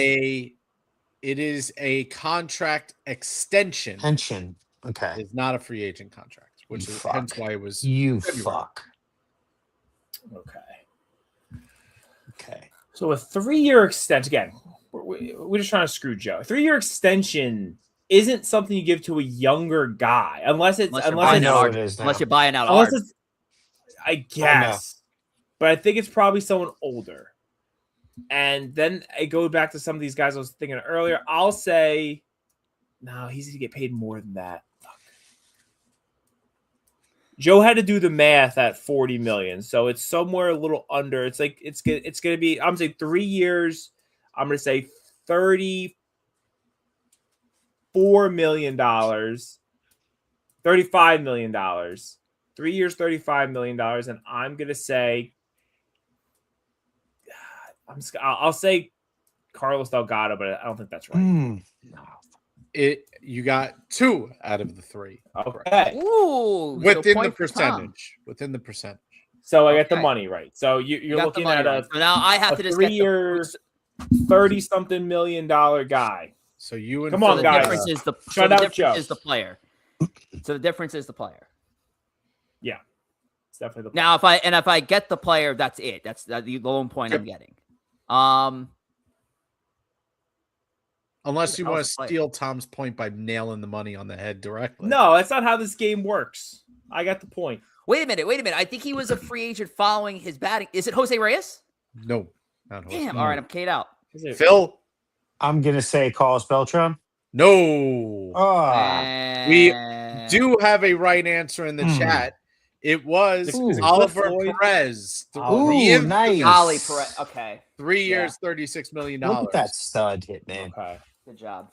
it is a contract extension. Pension. Okay. It's not a free agent contract, which You is fuck. hence why it was You February. fuck. Okay. Okay. So a 3-year extension, again, we're just trying to screw Joe. A 3-year extension isn't something you give to a younger guy unless it's Unless you're unless buying it's, out know art. it is now. Unless you're buying out unless art. it's I guess. But I think it's probably someone older. And then I go back to some of these guys I was thinking earlier. I'll say, no, he's going to get paid more than that. Fuck. Joe had to do the math at 40 million. So it's somewhere a little under. It's like it's going to be, I'm going to say 3 years. I'm going to say $34 million. $35 million. 3 years, $35 million. And I'm going to say, I'll say Carlos Delgado, but I don't think that's right. No. You got 2 out of the 3. Okay. Ooh. so Within the point for Tom. percentage. Within the percentage. So I get the Okay. money right. So You you're got the looking money at right. a So now I have to just get 3-year, $30-something million guy. So you and Come Phil on, the guys. difference is the Shut the out difference Joe. is the player. So the difference is the player. Yeah. It's definitely the Now if I get the player, that's it. That's the lone point I'm getting. Unless you want to Awesome play. steal Tom's point by nailing the money on the head directly. No, that's not how this game works. I got the point. Wait a minute. I think he was a free agent following his batting. Is it Jose Reyes? No. Not Jose. Damn. All right, I'm K'd out. Phil? I'm gonna say Carlos Beltran. No. We And... do have a right answer in the chat. It was Oliver Perez. Ooh, nice. Ollie Perez. Okay. 3 years, $36 million. Look at that stud hit, man. Okay. Good job,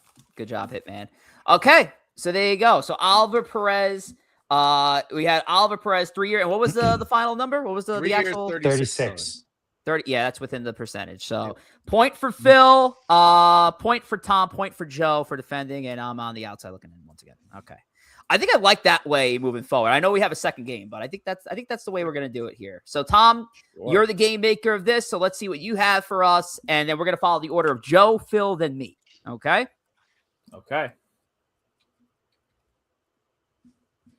Hitman. Okay, so there you go. So Oliver Perez. We had Oliver Perez 3 year. And what was the final number? What was the 3 actual? years, 36. 30. Yeah, that's within the percentage. So point for Phil, point for Tom, point for Joe for defending, and I'm on the outside looking in once again. Okay. I think I like that way moving forward. I know we have a second game, but I think that's the way we're gonna do it here. So Tom, you're the game maker of this. So let's see what you have for us, and then we're gonna follow the order of Joe, Phil, then me. Okay. Okay.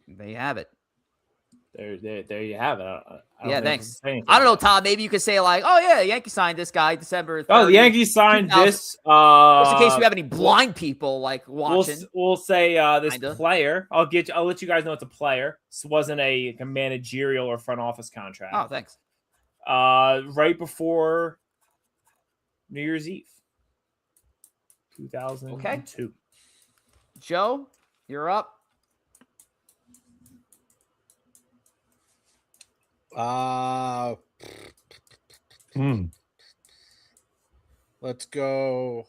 There you have it. There you have it. Yeah, thanks. I don't know, Tom. Maybe you could say like, "Oh yeah, the Yankees signed this guy December 30th, Oh, the Yankees signed this. Just in case we have any blind people like watching. We'll say this Kinda. Player. I'll let you guys know it's a player. This wasn't a managerial or front office contract. Oh, thanks. Right before New Year's Eve, 2002. Joe, you're up. Let's go.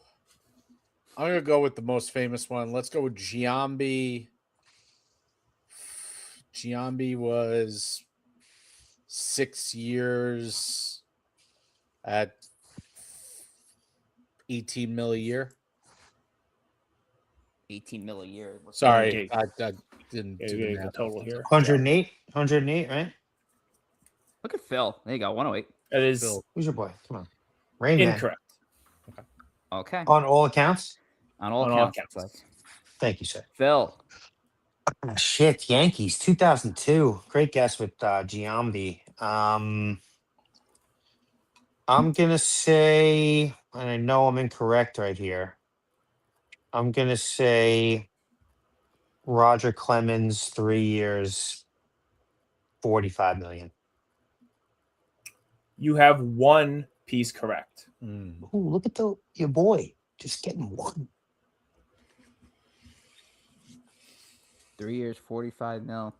I'm gonna go with the most famous one. Let's go with Giambi. Giambi was 6 years at 18 mil a year. 18 mil a year. Sorry, I didn't do the total here. 108, right? Look at Phil. There you go. 108. It is Phil. Who's your boy? Come on. Rain Man. incorrect. Okay. On all accounts? On all On all accounts. accounts. Thank you, sir. Phil. Oh, shit, Yankees, 2002. Great guess with Giambi. I'm going to say, and I know I'm incorrect right here, I'm going to say Roger Clemens, 3 years, $45 million. You have one piece correct. Ooh, look at your boy. Just getting one. 3 years, 45 mil.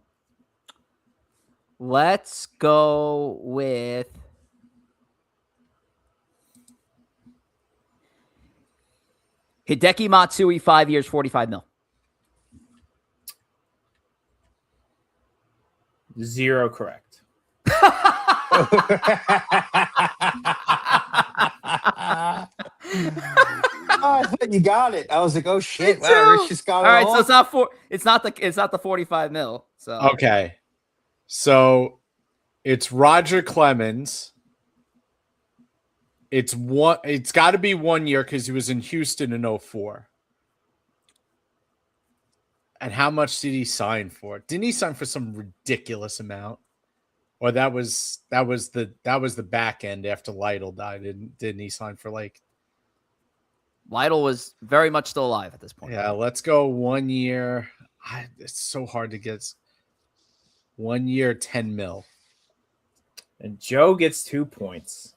Let's go with Hideki Matsui, 5 years, 45 mil. 0 correct. I thought you got it. I was like, oh shit! Me Wow, too. Rich just got All it. right, so it's not the 45 mil. So Okay. So it's Roger Clemens. It's got to be 1 year because he was in Houston in 2004. And how much did he sign for? Didn't he sign for some ridiculous amount? Or that was the back end after Lytle died. Didn't he sign for like? Lytle was very much still alive at this point. Yeah, let's go 1 year. It's so hard to get. 1 year, 10 mil. And Joe gets 2 points.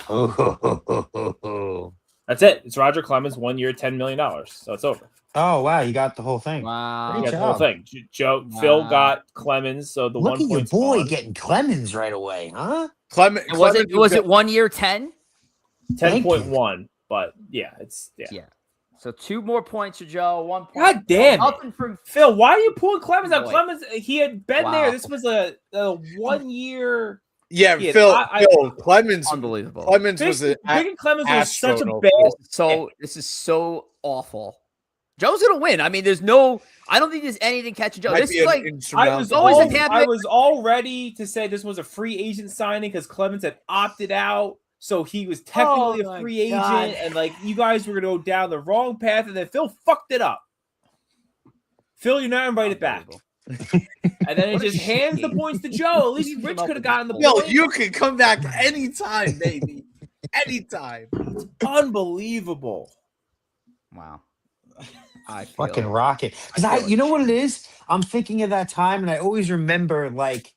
Oh, That's it. It's Roger Clemens, 1 year, $10 million. So it's over. wow, you got the whole thing. Wow. You Great got the whole job. thing. Joe, Wow. Phil got Clemens, so the Look 1 at your point. boy getting Clemens right away, huh? Clemens Was it 1 year, 10? 10.1, but yeah. Yeah. So 2 more points for Joe. 1 point. God damn it. Nothing from Phil, why are you pulling Clemens out? Boy. Clemens, he had been Wow. there. This was a 1 year. Yeah, Yeah, Phil Clemens. unbelievable. Clemens was an Picking Clemens was such a astronaut. bad. This is so awful. Joe's gonna win. I mean, I don't think there's anything catching Joe. Might This be is an like insurmountable- I was all ready to say this was a free agent signing because Clemens had opted out, so he was technically Oh a my free God. agent, and like you guys were gonna go down the wrong path, and then Phil fucked it up. Phil, you're not invited back. And then it just hands the points to Joe. At least Rich could have gotten the Phil, point. you can come back anytime, baby. Anytime. Unbelievable. Wow. I Fucking feel rocket. Because feel you it. know what it is? I'm thinking of that time, and I always remember like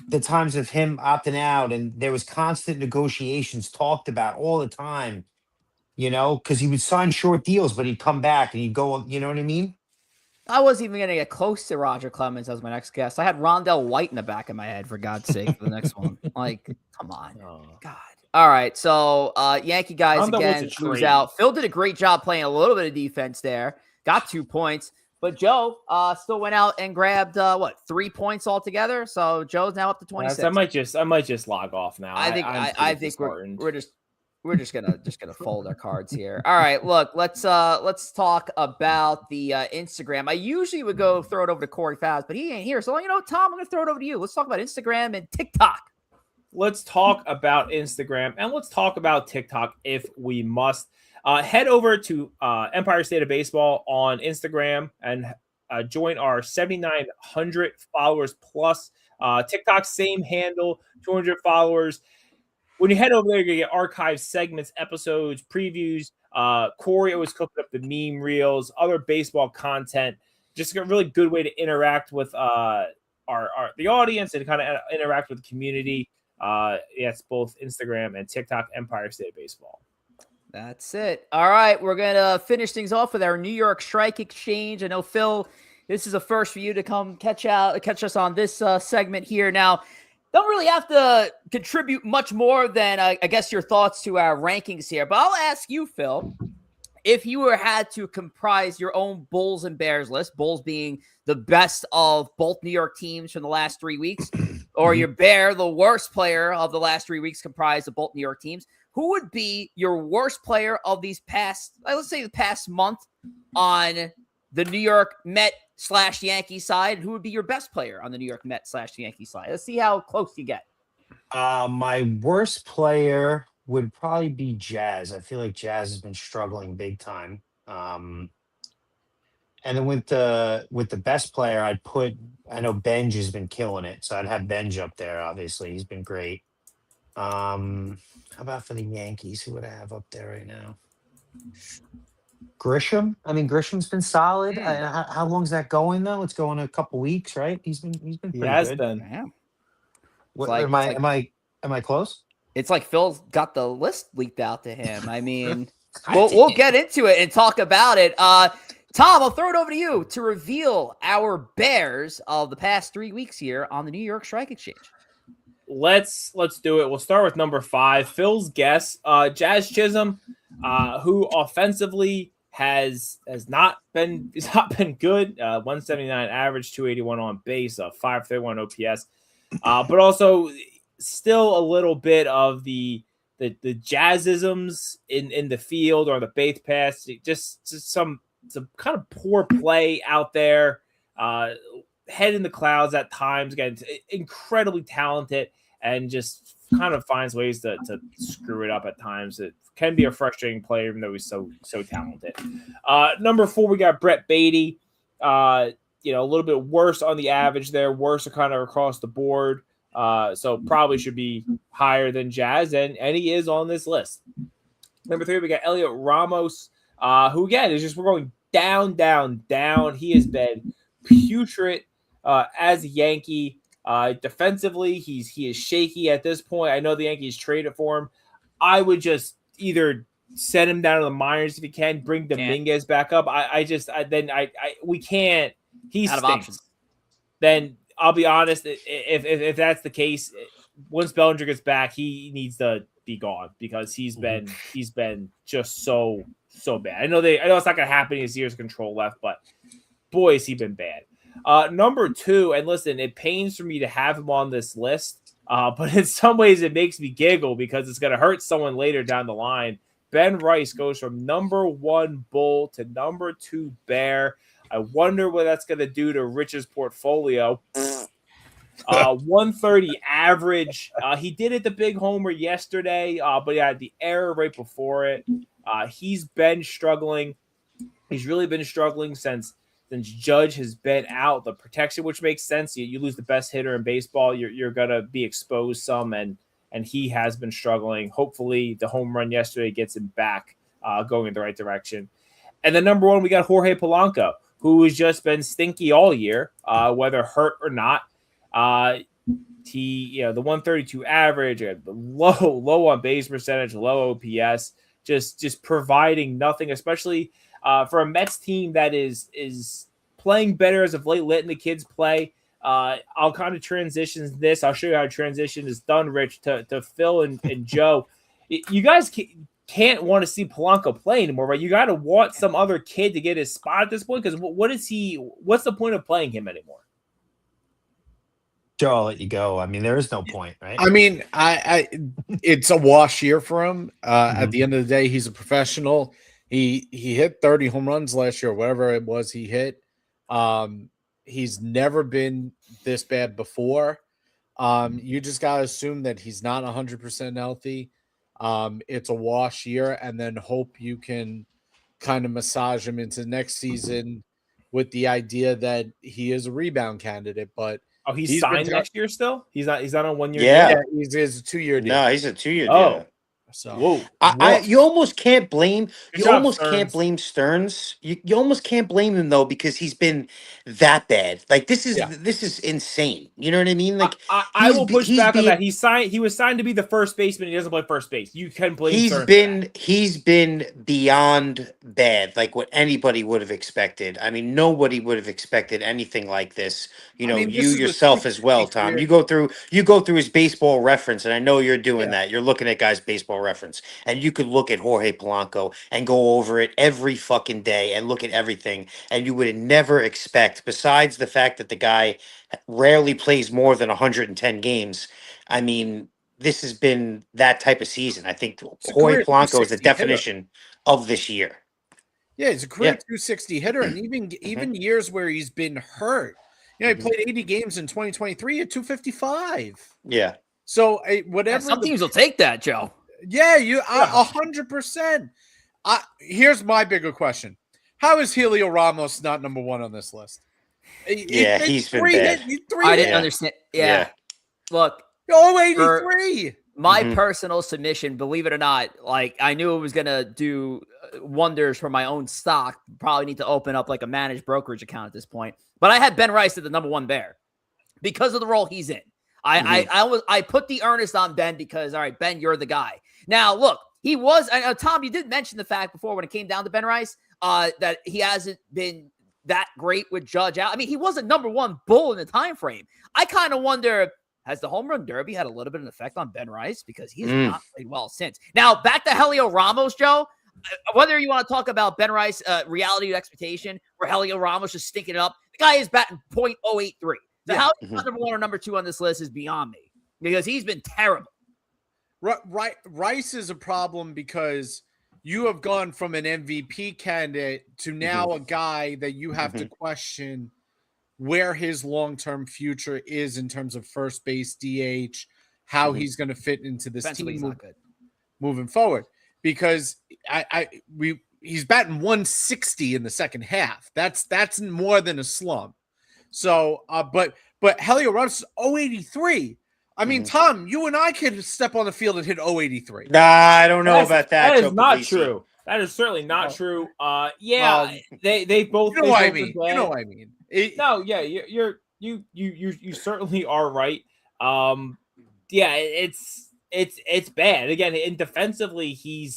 the times of him opting out, and there was constant negotiations talked about all the time. Because he would sign short deals, but he'd come back and he'd go. You know what I mean? I wasn't even going to get close to Roger Clemens as my next guest. I had Rondell White in the back of my head, for God's sake, for the next one. Like, come on. Oh. God. All right. So, Yankee guys Rondo wants again a lose trade. out. Phil did a great job playing a little bit of defense there. Got 2 points. But Joe still went out and grabbed, 3 points altogether. So, Joe's now up to 26. I might just log off now. I think we're just gonna fold our cards here. All right, look, let's talk about the Instagram. I usually would go throw it over to Corey Faz, but he ain't here. So Tom, I'm gonna throw it over to you. Let's talk about Instagram and TikTok. Let's talk about Instagram and let's talk about TikTok if we must. Head over to Empire State of Baseball on Instagram and join our 7,900 followers plus. TikTok, same handle, 200 followers. When you head over there, you're going to get archived segments, episodes, previews. Corey always cooking up the meme reels, other baseball content. Just a really good way to interact with the audience and kind of interact with the community. It's both Instagram and TikTok, Empire State of Baseball. That's it. All right, we're going to finish things off with our New York Strike Exchange. I know, Phil, this is a first for you to come catch us on this segment here. Now, don't really have to contribute much more than, I guess, your thoughts to our rankings here. But I'll ask you, Phil, if you had to comprise your own Bulls and Bears list, Bulls being the best of both New York teams from the last 3 weeks, or your Bear, the worst player of the last 3 weeks comprised of both New York teams, who would be your worst player of these past, let's say the past month on the New York Met/Yankee side? Who would be your best player on the New York Met/Yankee side? Let's see how close you get. My worst player would probably be Jazz. I feel like Jazz has been struggling big time. And then with the best player, I know Benj has been killing it, so I'd have Benj up there. Obviously, he's been great. How about for the Yankees? Who would I have up there right now? Grisham. I mean, Grisham's been solid. How long's that going though? It's going a couple weeks, right? He's been pretty good. Damn. What, am I close? It's like Phil's got the list leaked out to him. I mean, we'll get into it and talk about it. Tom, I'll throw it over to you to reveal our Bears of the past 3 weeks here on the New York Strike Exchange. Let's do it. We'll start with number 5. Phil's guess. Jazz Chisholm, who offensively has not been good. 179 average, 281 on base, 531 OPS. But also still a little bit of the Jazzisms in the field or the base pass. Just some kind of poor play out there. Head in the clouds at times. Again, incredibly talented and just kind of finds ways to screw it up at times. It can be a frustrating player, even though he's so talented. Number 4, we got Brett Beatty. A little bit worse on the average there, worse kind of across the board. So probably should be higher than Jazz, and he is on this list. Number 3, we got Elliot Ramos, who again is just we're going down, down, down. He has been putrid as a Yankee. Defensively, he is shaky at this point. I know the Yankees traded for him. I would just either send him down to the minors if you can, bring Dominguez back up. We can't. He out stinks. of options. Then I'll be honest. If that's the case, once Bellinger gets back, he needs to be gone because he's been just so bad. I know it's not going to happen. His years of control left, but boy, has he been bad. Number 2, and listen, it pains for me to have him on this list, but in some ways it makes me giggle because it's going to hurt someone later down the line. Ben Rice goes from number 1 Bull to number 2 Bear. I wonder what that's going to do to Rich's portfolio. 130 average. He did it the big homer yesterday, but he had the error right before it. He's been struggling. He's really been struggling since Judge has been out. The protection, which makes sense. You lose the best hitter in baseball, you're gonna be exposed some, and he has been struggling. Hopefully, the home run yesterday gets him back going in the right direction. And then number 1, we got Jorge Polanco, who has just been stinky all year, whether hurt or not. He, the 132 average, the low on base percentage, low OPS, just providing nothing, especially for a Mets team that is playing better as of late, letting the kids play. I'll kind of transition this. I'll show you how transition is done, Rich, to Phil and Joe. You guys can't want to see Polanco play anymore, right? You got to want some other kid to get his spot at this point, because what's the point of playing him anymore? Joe, I'll let you go. I mean, there is no point, right? I mean, it's a wash year for him. At the end of the day, he's a professional. He hit 30 home runs last year, whatever it was he hit. He's never been this bad before. You just got to assume that he's not 100% healthy. It's a wash year, and then hope you can kind of massage him into next season with the idea that he is a rebound candidate. But he's signed next year still? He's not on 1 year. Yeah, he's a 2-year deal. No, he's a 2-year deal. Oh. So whoa. You almost can't blame Stearns. can't blame Stearns. You almost can't blame him though, because he's been that bad. Like this is insane. You know what I mean? Like I will push back on that. He was signed to be the first baseman. He doesn't play first base. You can blame Stearns. He's been beyond bad, like what anybody would have expected. I mean, nobody would have expected anything like this. You yourself as well, Tom. You go through his baseball reference, and I know you're doing that. You're looking at guys' baseball reference, and you could look at Jorge Polanco and go over it every fucking day and look at everything, and you would never expect, besides the fact that the guy rarely plays more than 110 games. I mean, this has been that type of season. I think Jorge Polanco is the definition of this year. Yeah, he's a career 260 hitter, and even years where he's been hurt. He played 80 games in 2023 at 255. Yeah. So whatever. Some teams will take that, Joe. Yeah, 100%. Here's my bigger question: how is Helio Ramos not number 1 on this list? He's been bad. I didn't understand. Yeah. Look, 83. My personal submission, believe it or not, like I knew it was gonna do wonders for my own stock. Probably need to open up like a managed brokerage account at this point. But I had Ben Rice at the number 1 Bear because of the role he's in. I put the earnest on Ben because, all right, Ben, you're the guy. Now, look, he was Tom, you did mention the fact before when it came down to Ben Rice that he hasn't been that great with Judge out. I mean, he was a number 1 bull in the time frame. I kind of wonder, has the home run derby had a little bit of an effect on Ben Rice? Because he's not played well since. Now, back to Helio Ramos, Joe. Whether you want to talk about Ben Rice reality of expectation, where Helio Ramos just stinking it up, the guy is batting .083. So how he's number 1 or number 2 on this list is beyond me, because he's been terrible. Rice is a problem because you have gone from an MVP candidate to now a guy that you have to question where his long-term future is in terms of first base, DH, how he's going to fit into this team moving forward. Because he's batting 160 in the second half. That's more than a slump. So, but Helio Ramos is 083. I mean, Tom, you and I could step on the field and hit 083. Nah, I don't know about that. That is not true. That is certainly not true. They both. You know what I mean. You know what I mean. You certainly are right. It's bad. Again, and defensively, he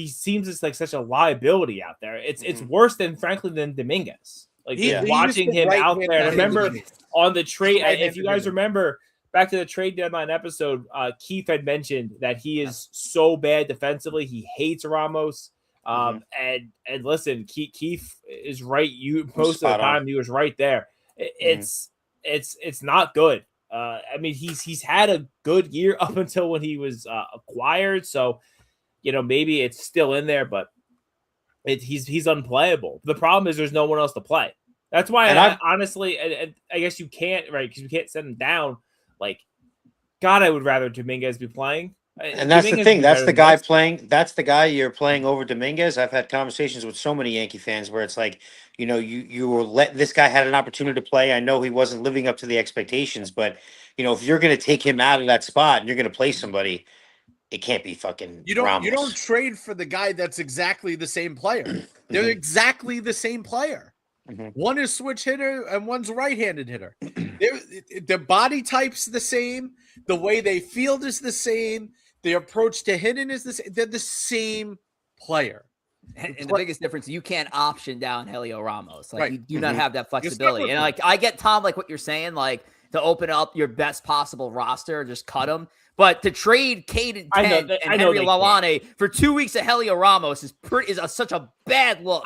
seems as like such a liability out there. It's worse than Dominguez. Like watching him out there. Remember on the trade, if you guys remember back to the trade deadline episode, Keith had mentioned that he is so bad defensively. He hates Ramos. And listen, Keith is right. Most of the time he was right there. It's not good. I mean, he's had a good year up until when he was acquired. So, maybe it's still in there, but he's unplayable. The problem is there's no one else to play. That's why honestly, I guess you can't, right? Because you can't send him down. Like, God, I would rather Dominguez be playing. And that's Dominguez the thing. That's the guy playing. That's the guy you're playing over Dominguez. I've had conversations with so many Yankee fans where it's like, you were this guy had an opportunity to play. I know he wasn't living up to the expectations, but if you're going to take him out of that spot and you're going to play somebody, it can't be fucking You don't Ramos. trade for the guy that's exactly the same player. They're exactly the same player. One is switch hitter and one's a right-handed hitter. Their body type's the same. The way they field is the same. The approach to hitting is the same. They're the same player. And the biggest difference, you can't option down Helio Ramos. Like Right. you do not have that flexibility. And like I get Tom, like what you're saying, like to open up your best possible roster, just cut them. But to trade Caden Kent and Henry Lalane for 2 weeks of Helio Ramos is such a bad look.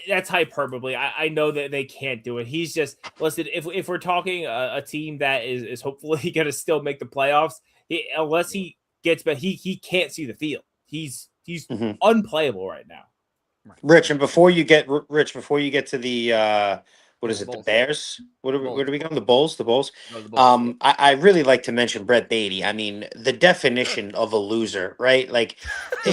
That's hyperbole. I know that they can't do it. He's just listen. If we're talking a team that is hopefully going to still make the playoffs, unless he gets, but he can't see the field. He's unplayable right now. Rich, and before you get to the what is it? The Bears? What do we go? The Bulls. I really like to mention Brett Beatty. I mean, the definition of a loser, right? Like,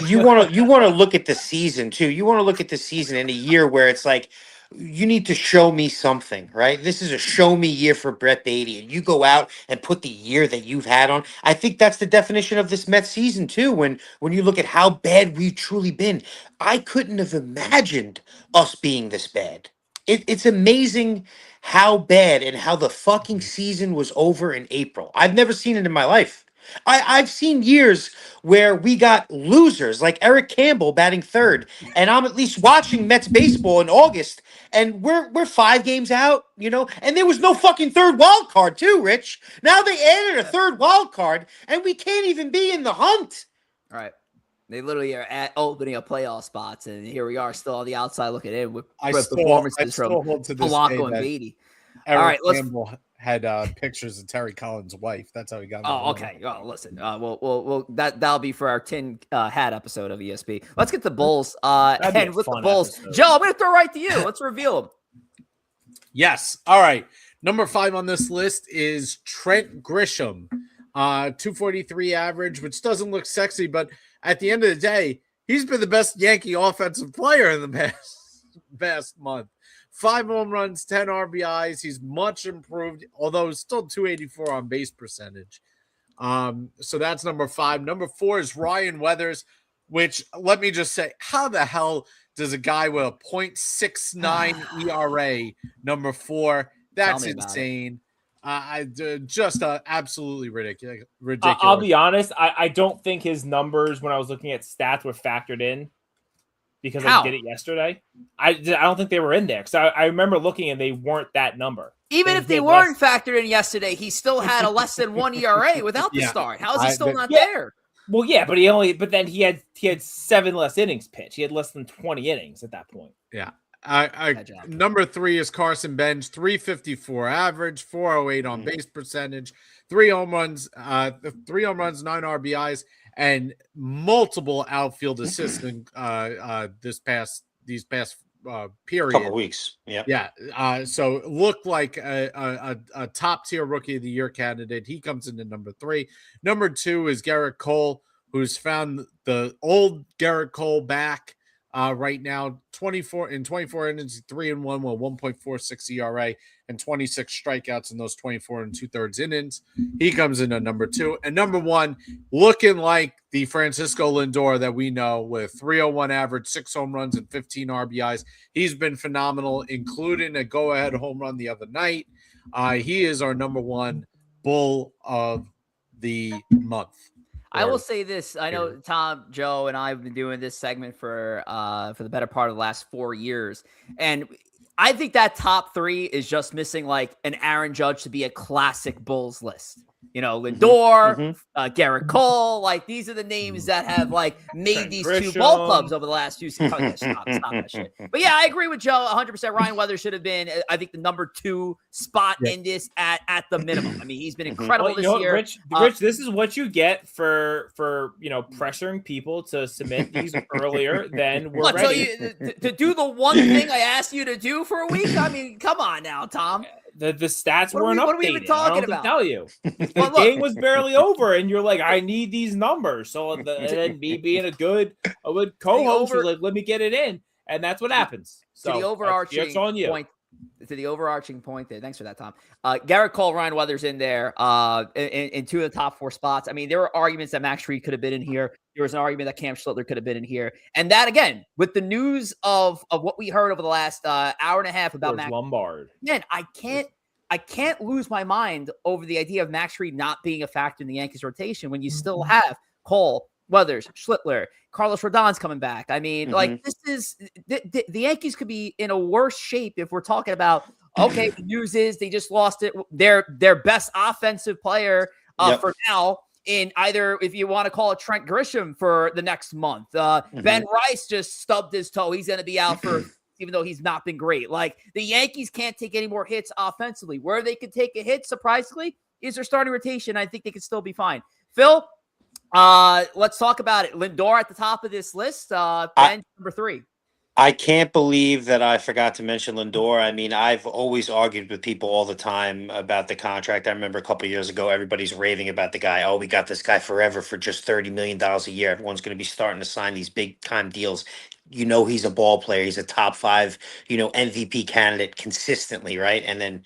you want to look at the season too. You want to look at the season in a year where it's like, you need to show me something, right? This is a show me year for Brett Beatty, and you go out and put the year that you've had on. I think that's the definition of this Mets season too. When you look at how bad we've truly been, I couldn't have imagined us being this bad. It's amazing how bad and how the fucking season was over in April. I've never seen it in my life. I've seen years where we got losers like Eric Campbell batting third, and I'm at least watching Mets baseball in August, and we're 5 games out, and there was no fucking third wild card too, Rich. Now they added a third wild card, and we can't even be in the hunt. All right. They literally are at opening up playoff spots, and here we are still on the outside looking in with performances from Polanco and Beatty. Eric Campbell had pictures of Terry Collins' wife. That's how he got. Oh, okay. Well, listen. We'll that'll be for our tin hat episode of ESP. Let's get the Bulls. And with the Bulls, episode. Joe, I'm going to throw right to you. Let's reveal them. Yes. All right. Number 5 on this list is Trent Grisham, 243 average, which doesn't look sexy, but at the end of the day, he's been the best Yankee offensive player in the past month. 5 home runs, 10 RBIs. He's much improved, although it's still 284 on base percentage. So that's number 5. Number 4 is Ryan Weathers, which let me just say, how the hell does a guy with a .69 ERA, number 4? That's insane. Just absolutely ridiculous. I'll be honest. I don't think his numbers when I was looking at stats were factored in because I did it yesterday. I don't think they were in there because I remember looking and they weren't that number. Even if they weren't factored in yesterday, he still had a less than 1 ERA without the start. How is he still not there? Well, yeah, but then he had 7 less innings pitched. He had less than 20 innings at that point. Yeah. Number 3 is Carson Bench, 354 average, 408 on base percentage, 3 home runs, 9 RBIs, and multiple outfield assists in these past period. Couple weeks. Yeah. So looked like a top tier rookie of the year candidate. He comes into number 3. Number 2 is Garrett Cole, who's found the old Garrett Cole back. Right now, 24 innings, 3-1 with 1.46 ERA and 26 strikeouts in those 24 2/3 innings. He comes in at number 2. And number 1, looking like the Francisco Lindor that we know with 301 average, 6 home runs and 15 RBIs. He's been phenomenal, including a go-ahead home run the other night. He is our number 1 Bull of the month. I will say this. I know Tom, Joe, and I have been doing this segment for the better part of the last 4 years. And I think that top 3 is just missing like an Aaron Judge to be a classic Bulls list. Lindor, Garrett Cole, like these are the names that have like made these 2 ball clubs over the last few seasons. Stop that shit. But yeah, I agree with Joe 100%. Ryan Weathers should have been, I think, the number 2 spot in this at the minimum. I mean, he's been incredible this year. Rich, this is what you get for pressuring people to submit these earlier than we're ready. So to do the one thing I asked you to do for a week? I mean, come on now, Tom. The stats weren't updated. What are we even talking about? Tell you, the game was barely over, and you're like, I need these numbers. So and then me being a good co-host, was like, let me get it in, and that's what happens. So the overarching that's on you. point to the overarching point there. Thanks for that, Tom. Garrett Cole, Ryan Weathers in there in two of the top 4 spots. I mean, there were arguments that Max Fried could have been in here. There was an argument that Cam Schlittler could have been in here. And that, again, with the news of what we heard over the last hour and a half about Max Lombard. Man, I can't lose my mind over the idea of Max Fried not being a factor in the Yankees rotation when you still have Cole, Weathers, Schlittler, Carlos Rodon's coming back. I mean, like, this is the Yankees could be in a worse shape if we're talking about, okay, the news is they just lost their best offensive player for now in either, if you want to call it, Trent Grisham for the next month. Ben Rice just stubbed his toe. He's going to be out for even though he's not been great. Like, the Yankees can't take any more hits offensively. Where they could take a hit, surprisingly, is their starting rotation. I think they could still be fine. Phil, let's talk about it. Lindor at the top of this list. Bench number 3. I can't believe that I forgot to mention Lindor. I mean, I've always argued with people all the time about the contract. I remember a couple of years ago, everybody's raving about the guy. Oh, we got this guy forever for just $30 million a year. Everyone's going to be starting to sign these big time deals. You know, he's a ball player. He's a top 5, MVP candidate consistently, right? And then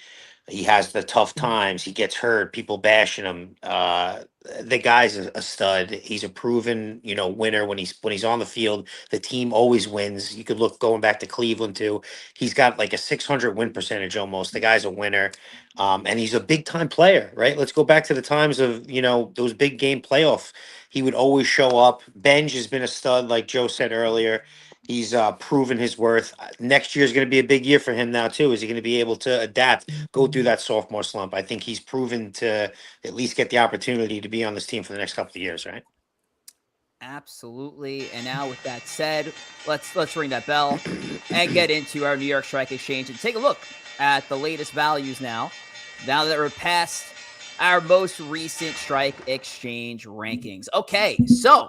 he has the tough times. He gets hurt. People bashing him. The guy's a stud. He's a proven, winner when he's on the field. The team always wins. You could look going back to Cleveland too. He's got like a 600 win percentage almost. The guy's a winner, and he's a big time player. Right? Let's go back to the times of those big game playoff. He would always show up. Benj has been a stud, like Joe said earlier. He's proven his worth. Next year is going to be a big year for him now, too. Is he going to be able to adapt, go through that sophomore slump? I think he's proven to at least get the opportunity to be on this team for the next couple of years, right? Absolutely. And now with that said, let's ring that bell and get into our New York Strike Exchange and take a look at the latest values now that we're past our most recent Strike Exchange rankings. Okay, so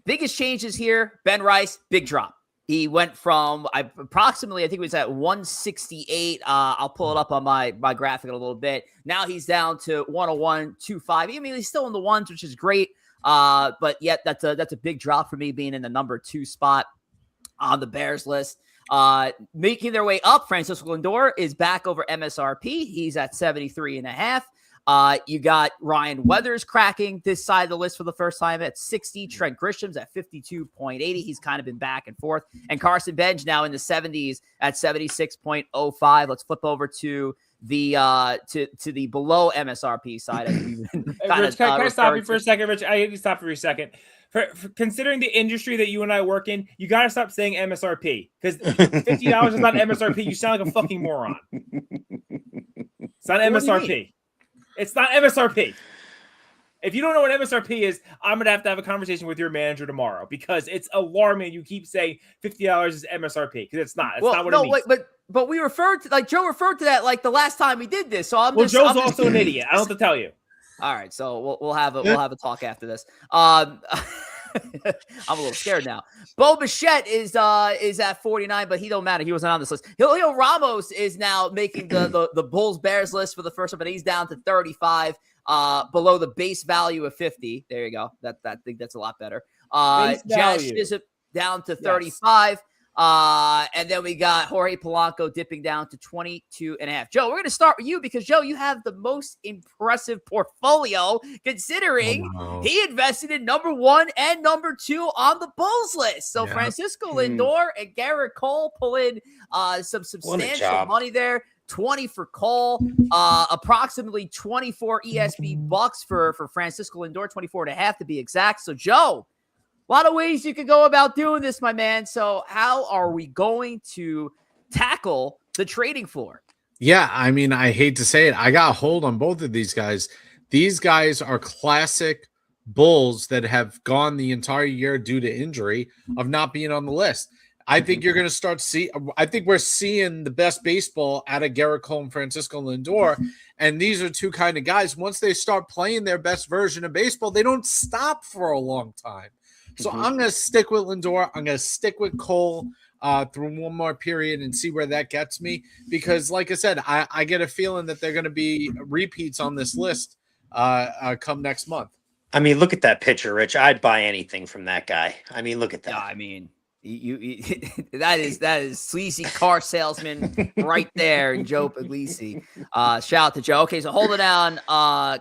biggest changes here, Ben Rice, big drop. He went from approximately, I think it was at 168. I'll pull it up on my graphic in a little bit. Now he's down to 101.25. I mean, he's still in the ones, which is great. But yet that's a big drop for me, being in the number 2 spot on the Bears list. Making their way up, Francisco Lindor is back over MSRP. He's at 73.5. You got Ryan Weathers cracking this side of the list for the first time at 60. Trent Grisham's at 52.80. He's kind of been back and forth. And Carson Benj now in the 70s at 76.05. Let's flip over to the to the below MSRP side. Rich, can I stop you for a second, Rich? I need to stop for a second. For considering the industry that you and I work in, you got to stop saying MSRP, because $50 is not MSRP. You sound like a fucking moron. It's not MSRP. It's not MSRP. If you don't know what MSRP is, I'm going to have a conversation with your manager tomorrow, because it's alarming. You keep saying $50 is MSRP, because it's not. It's not what it means. Wait, but we referred to, Joe referred to that the last time we did this. So Joe's also an idiot. I don't have to tell you. All right, so we'll have a talk after this. I'm a little scared now. Bo Bichette is at 49, but he don't matter. He wasn't on this list. Julio Ramos is now making the Bulls Bears list for the first time, but he's down to 35, below the base value of 50. There you go. I think that's a lot better. Josh is down to 35. Yes. And then we got Jorge Polanco dipping down to 22.5. Joe, we're going to start with you, because Joe, you have the most impressive portfolio, considering he invested in number 1 and number 2 on the Bulls list. So Francisco Lindor and Garrett Cole pull in some substantial money there. 20 for Cole, approximately 24 ESB bucks for Francisco Lindor, 24.5 to be exact. So Joe, a lot of ways you could go about doing this, my man. So how are we going to tackle the trading floor? Yeah, I mean, I hate to say it. I got a hold on both of these guys. These guys are classic Bulls that have gone the entire year due to injury of not being on the list. I think you're going to I think we're seeing the best baseball out of Garrett Cole and Francisco Lindor. And these are two kind of guys. Once they start playing their best version of baseball, they don't stop for a long time. So I'm going to stick with Lindor. I'm going to stick with Cole through one more period and see where that gets me. Because, like I said, I get a feeling that they're going to be repeats on this list come next month. I mean, look at that pitcher, Rich. I'd buy anything from that guy. I mean, look at that. Yeah, I mean, That is sleazy car salesman right there, Joe Pugliese. Shout out to Joe. Okay, so holding down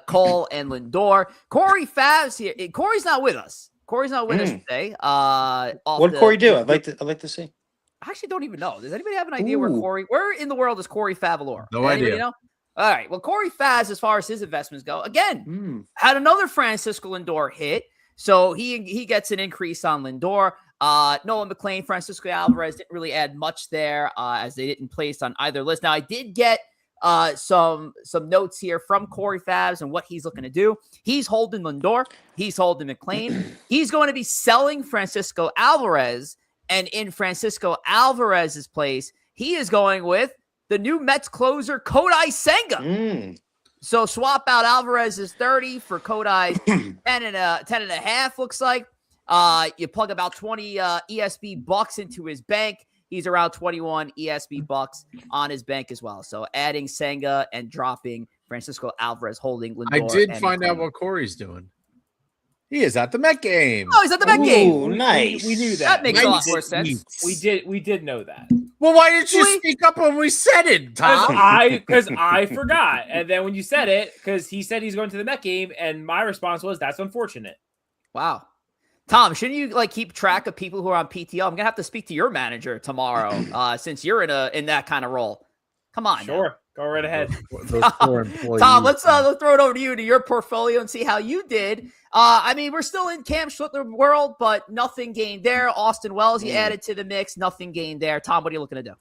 Cole and Lindor. Corey Favs here. Corey's not with us. Corey's not with us today. What did Corey do? I'd like to see. I actually don't even know. Does anybody have an idea where in the world is Corey Favalor? No idea. Know? All right. Well, Corey Faz, as far as his investments go, again, had another Francisco Lindor hit. So he gets an increase on Lindor. Nolan McLean, Francisco Alvarez didn't really add much there as they didn't place on either list. Now, I did get some notes here from Corey Fabs and what he's looking to do. He's holding Lindor. He's holding McLean. He's going to be selling Francisco Alvarez. And in Francisco Alvarez's place, he is going with the new Mets closer, Kodai Senga. So swap out Alvarez's 30 for Kodai's 10 and a half, looks like. You plug about 20 ESB bucks into his bank. He's around 21 ESB bucks on his bank as well. So adding Senga and dropping Francisco Alvarez, holding Lindor. I did find out what Corey's doing. He is at the Met game. Oh, he's at the Met game. Ooh, nice. We knew that. That makes a lot more sense. We did know that. Well, why didn't you speak up when we said it, Tom? Because I forgot. And then when you said it, because he said he's going to the Met game, and my response was, that's unfortunate. Wow. Tom, shouldn't you keep track of people who are on PTO? I'm gonna have to speak to your manager tomorrow, since you're in that kind of role. Come on. Sure. Now. Go right ahead. Those poor employees. Tom, let's throw it over to you, to your portfolio, and see how you did. I mean, we're still in Cam Schlittler world, but nothing gained there. Austin Wells, he added to the mix. Nothing gained there. Tom, what are you looking to do?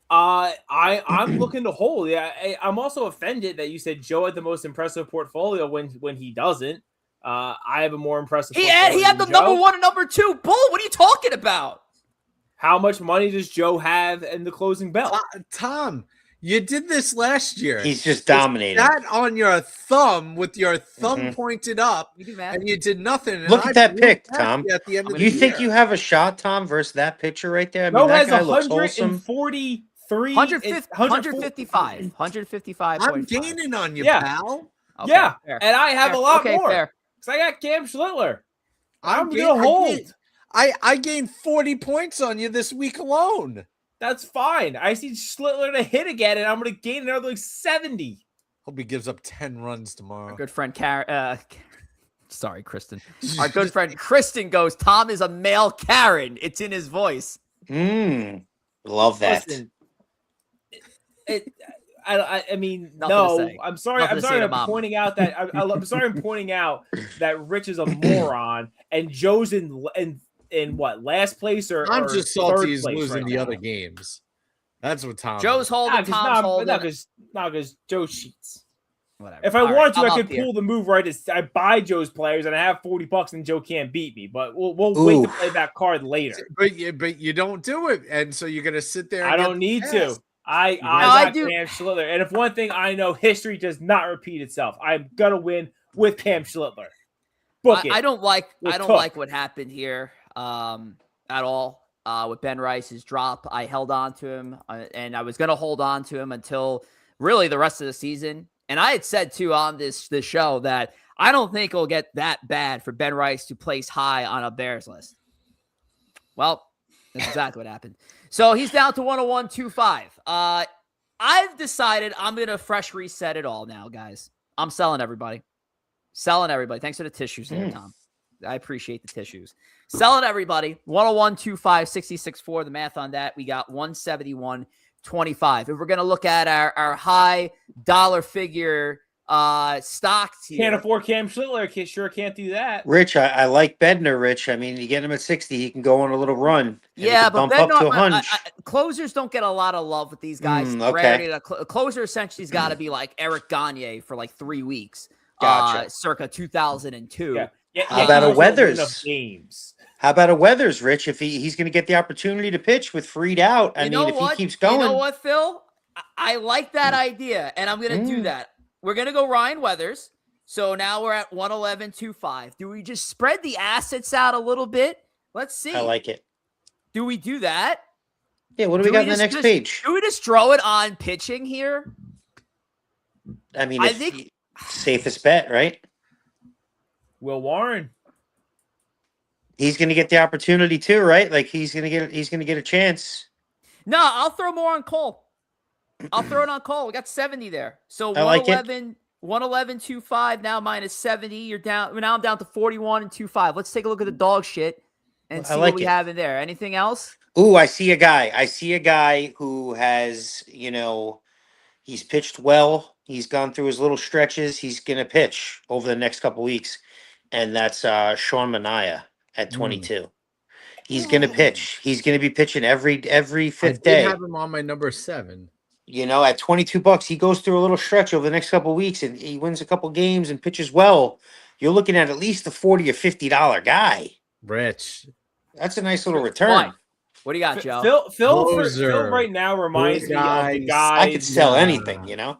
I'm looking to hold. Yeah, I'm also offended that you said Joe had the most impressive portfolio when he doesn't. I have a more impressive. He had the number one and number two. Bull, what are you talking about? How much money does Joe have in the closing bell? Tom, you did this last year. He's just dominating. That on your thumb with your thumb pointed up, and you did nothing. Look at that pick, Tom. At the end of you the think year. you have a shot, Tom, versus that picture right there? I mean, Joe that has guy looks wholesome. 143, 155. I'm gaining on you, pal. Okay, yeah, fair. And I have a lot more. Fair. Because I got Cam Schlittler. I'm gonna hold. I gained 40 points on you this week alone. That's fine. I see Schlittler to hit again, and I'm going to gain another 70. Hope he gives up 10 runs tomorrow. Our good friend sorry, Kristen. Our good friend Kristen goes, Tom is a male Karen. It's in his voice. Love that. Listen, I mean, Nothing no. I'm sorry. I'm sorry. I'm pointing out that I'm sorry. I'm pointing out that Rich is a moron and Joe's in what, last place or I'm just salty he's losing right the now. other games. That's what Tom. Joe's holding. Tom's holding. Not because Joe cheats. Whatever. If I All wanted right, to, I could pull the move right. I buy Joe's players and I have $40 and Joe can't beat me. But we'll wait to play that card later. But you don't do it, and so you're gonna sit there. And I don't need to. I got do. Cam Schlittler, and if one thing I know, history does not repeat itself. I'm gonna win with Cam Schlittler. I don't like what happened here at all with Ben Rice's drop. I held on to him, and I was gonna hold on to him until really the rest of the season. And I had said too on this show that I don't think it'll get that bad for Ben Rice to place high on a Bears list. Well, that's exactly what happened. So he's down to 101.25. I've decided I'm going to fresh reset it all now, guys. I'm selling everybody. Thanks for the tissues there, Tom. I appreciate the tissues. Selling everybody. 101.25, 66.4. The math on that, we got 171.25. If we're going to look at our high dollar figure stocks here. Can't afford Cam Schlittler. Sure can't do that. Rich, I like Bednar, Rich. I mean, you get him at 60, he can go on a little run. Yeah, but bump up to a hunch. Closers don't get a lot of love with these guys. Okay. A closer essentially has got to be like Eric Gagne for like 3 weeks. Gotcha. Circa 2002. Yeah. How about a Weathers? Games. How about a Weathers, Rich? If he's going to get the opportunity to pitch with Freed out, I mean, if he keeps going. You know what, Phil? I like that idea, and I'm going to do that. We're going to go Ryan Weathers. So now we're at 111.25. Do we just spread the assets out a little bit? Let's see. I like it. Do we do that? Yeah, what do we got on the next page? Do we just throw it on pitching here? I mean, I think safest bet, right? Will Warren. He's going to get the opportunity too, right? Like he's going to get a chance. No, I'll throw more on Cole. I'll throw it on Cole. We got 70 there. So I like it. 111.25 now minus 70. You're down. Now I'm down to 41.25. Let's take a look at the dog shit and see what we have in there. Anything else? Ooh, I see a guy who has, he's pitched well. He's gone through his little stretches. He's going to pitch over the next couple weeks. And that's Sean Manaea at 22. He's going to pitch. He's going to be pitching every fifth day. I have him on my number 7. At $22, he goes through a little stretch over the next couple of weeks and he wins a couple games and pitches well. You're looking at least a $40 or $50 guy. Rich. That's a nice little return. Why? What do you got, Joe? Phil right now reminds me of the guys. I could sell anything, You know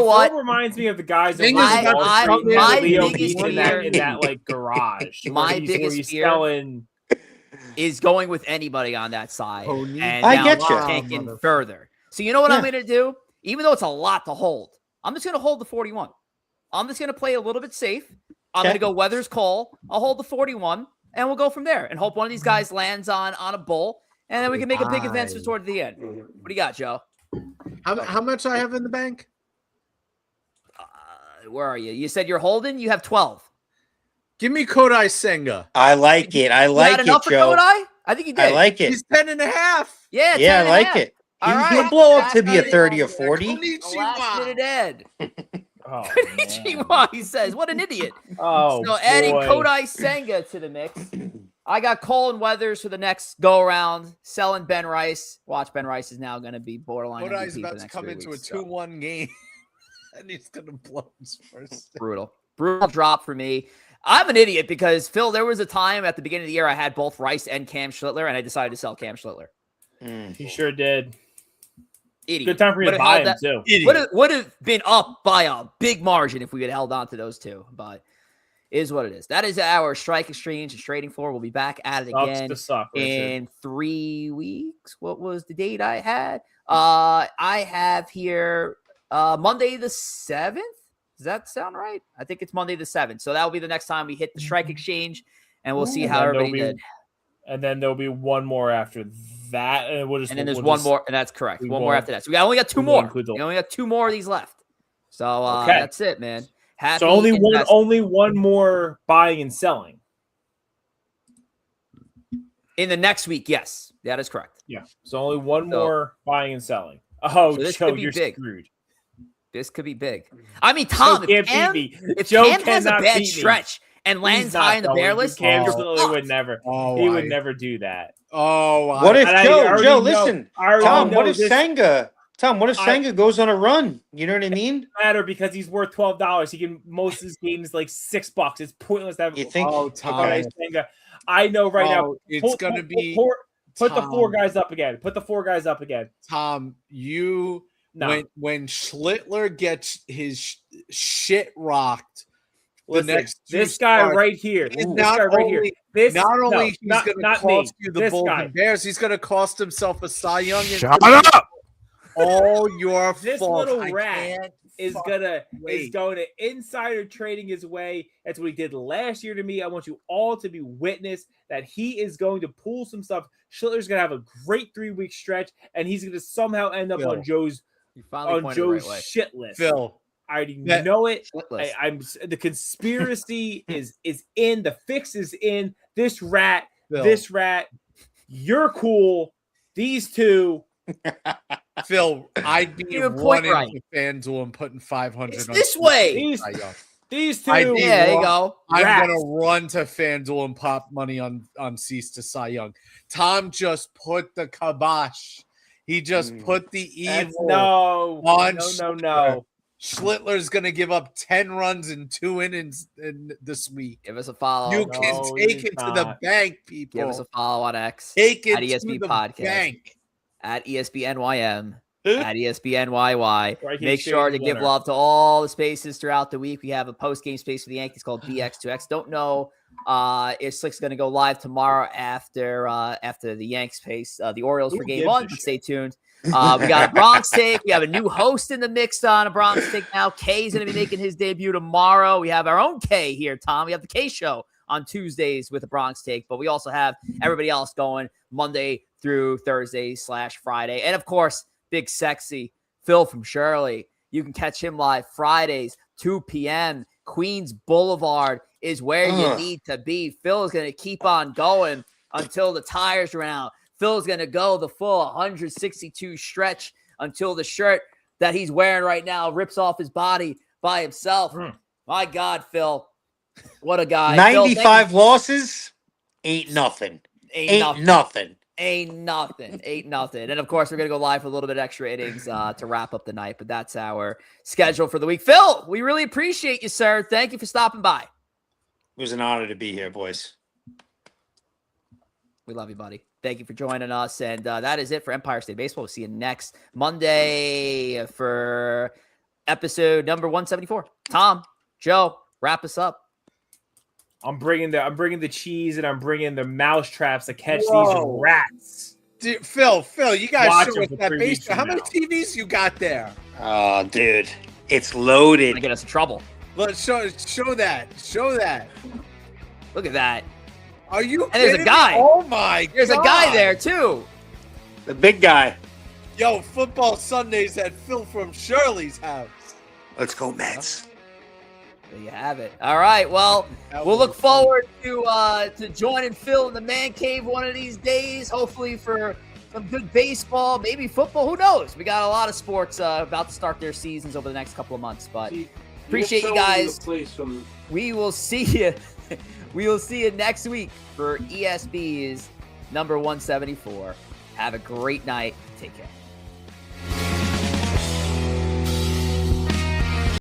what? Phil reminds me of the guys that my biggest fear in that like garage. My biggest fear is going with anybody on that side. And I get you. Taking further. So you know what I'm going to do? Even though it's a lot to hold, I'm just going to hold the 41. I'm just going to play a little bit safe. I'm going to go Weathers Cole. I'll hold the 41, and we'll go from there and hope one of these guys lands on a bull, and then we can make a big advancement toward the end. What do you got, Joe? How much I have in the bank? Where are you? You said you're holding? You have 12. Give me Kodai Senga. I like it. I like it, enough for Joe. Kodai? I think you did. I like it. He's 10.5. Yeah, I like it. He'll blow up to be a 30 or 40. Last minute Ed. Oh, he says, what an idiot. Oh, so adding Kodai Senga to the mix. I got Cole and Weathers for the next go around. Selling Ben Rice. Watch, Ben Rice is now going to be borderline. Kodai's about to come into a 2-1 game. And he's going to blow his first. Brutal drop for me. I'm an idiot because, Phil, there was a time at the beginning of the year I had both Rice and Cam Schlittler, and I decided to sell Cam Schlittler. He sure did. Idiot. Good time for you to buy him, too. Would have been up by a big margin if we had held on to those two, but it is what it is. That is our strike exchange and trading floor. We'll be back at it again in 3 weeks. What was the date I had? I have here Monday the 7th. Does that sound right? I think it's Monday the 7th. So that will be the next time we hit the strike exchange, and we'll see how everybody did. And then there'll be one more after that. And then there's one more, and that's correct. One more after that. So we only got 2 more. We only got 2 more of these left. So that's it, man. So only one more buying and selling. In the next week, yes. That is correct. Yeah. So only one more buying and selling. Oh, so Joe, you're screwed. This could be big. I mean, Tom, if Cam has a bad stretch and lands high in the bear list, Cam would never. He would never do that. What if Joe? Listen, Tom. What if Senga? Tom, what if Senga goes on a run? You know what I mean? It doesn't matter because he's worth $12. He can most of his games like $6. It's pointless to have. You think? Tom, Senga. I know right now. It's going to be. Put the 4 guys up again. Put the 4 guys up again. Tom, when Schlittler gets his shit rocked, this guy right here. He's going to cost you the Bulls and Bears. He's going to cost himself a Cy Young. Shut up! All your this fault. Little rat is going to insider trading his way. That's what he did last year to me. I want you all to be witness that he is going to pull some stuff. Schlittler's going to have a great 3-week stretch, and he's going to somehow end up on Joe's shit list. Phil, I already know it. I'm the conspiracy is in. The fix is in. This rat. You're cool. These two. Phil, I'd be running to FanDuel and putting 500 it's on this way. These two. There you go. I'm going to run to FanDuel and pop money on Cease to Cy Young. Tom just put the kibosh. He just put the evil on. No. Schlittler's going to give up 10 runs in 2 innings this week. Give us a follow. You can take it to the bank, people. Give us a follow on X. Take it at ESB to the Podcast. bank. At ESBNYM. At ESBNYY. Right, Make sure to give love to all the spaces throughout the week. We have a post-game space for the Yankees called BX2X. Don't know if Slick's going to go live tomorrow after the Yanks space. The Orioles for game 1. Stay tuned. We got a Bronx take. We have a new host in the mix on a Bronx take now. Kay's going to be making his debut tomorrow. We have our own K here, Tom. We have the K Show on Tuesdays with the Bronx Take, but we also have everybody else going Monday through Thursday / Friday. And of course, big sexy Phil from Shirley. You can catch him live Fridays, 2 p.m. Queens Boulevard is where you need to be. Phil is going to keep on going until the tires run out. Phil's going to go the full 162 stretch until the shirt that he's wearing right now rips off his body by himself. My God, Phil. What a guy. 95 Phil, losses ain't nothing. Ain't nothing. Ain't nothing. And of course, we're going to go live for a little bit extra innings to wrap up the night, but that's our schedule for the week. Phil, we really appreciate you, sir. Thank you for stopping by. It was an honor to be here, boys. We love you, buddy. Thank you for joining us. And that is it for Empire State Baseball. We'll see you next Monday for episode number 174. Tom, Joe, wrap us up. I'm bringing the cheese and I'm bringing the mouse traps to catch these rats. Dude, Phil, you guys Watch show them us for that 3 weeks baseball. How from many now. TVs you got there? Oh, dude. It's Gonna loaded. get us in trouble. Let's show that. Show that. Look at that. Are you And there's a kidding guy. me? Oh my There's God. a guy there, too. The big guy. Yo, football Sundays at Phil from Shirley's house. Let's go, Mets. There you have it. All right. Well, we'll look forward to joining Phil in the man cave one of these days. Hopefully for some good baseball, maybe football. Who knows? We got a lot of sports about to start their seasons over the next couple of months. But appreciate you guys. We will see you. We will see you next week for ESB's number 174. Have a great night. Take care.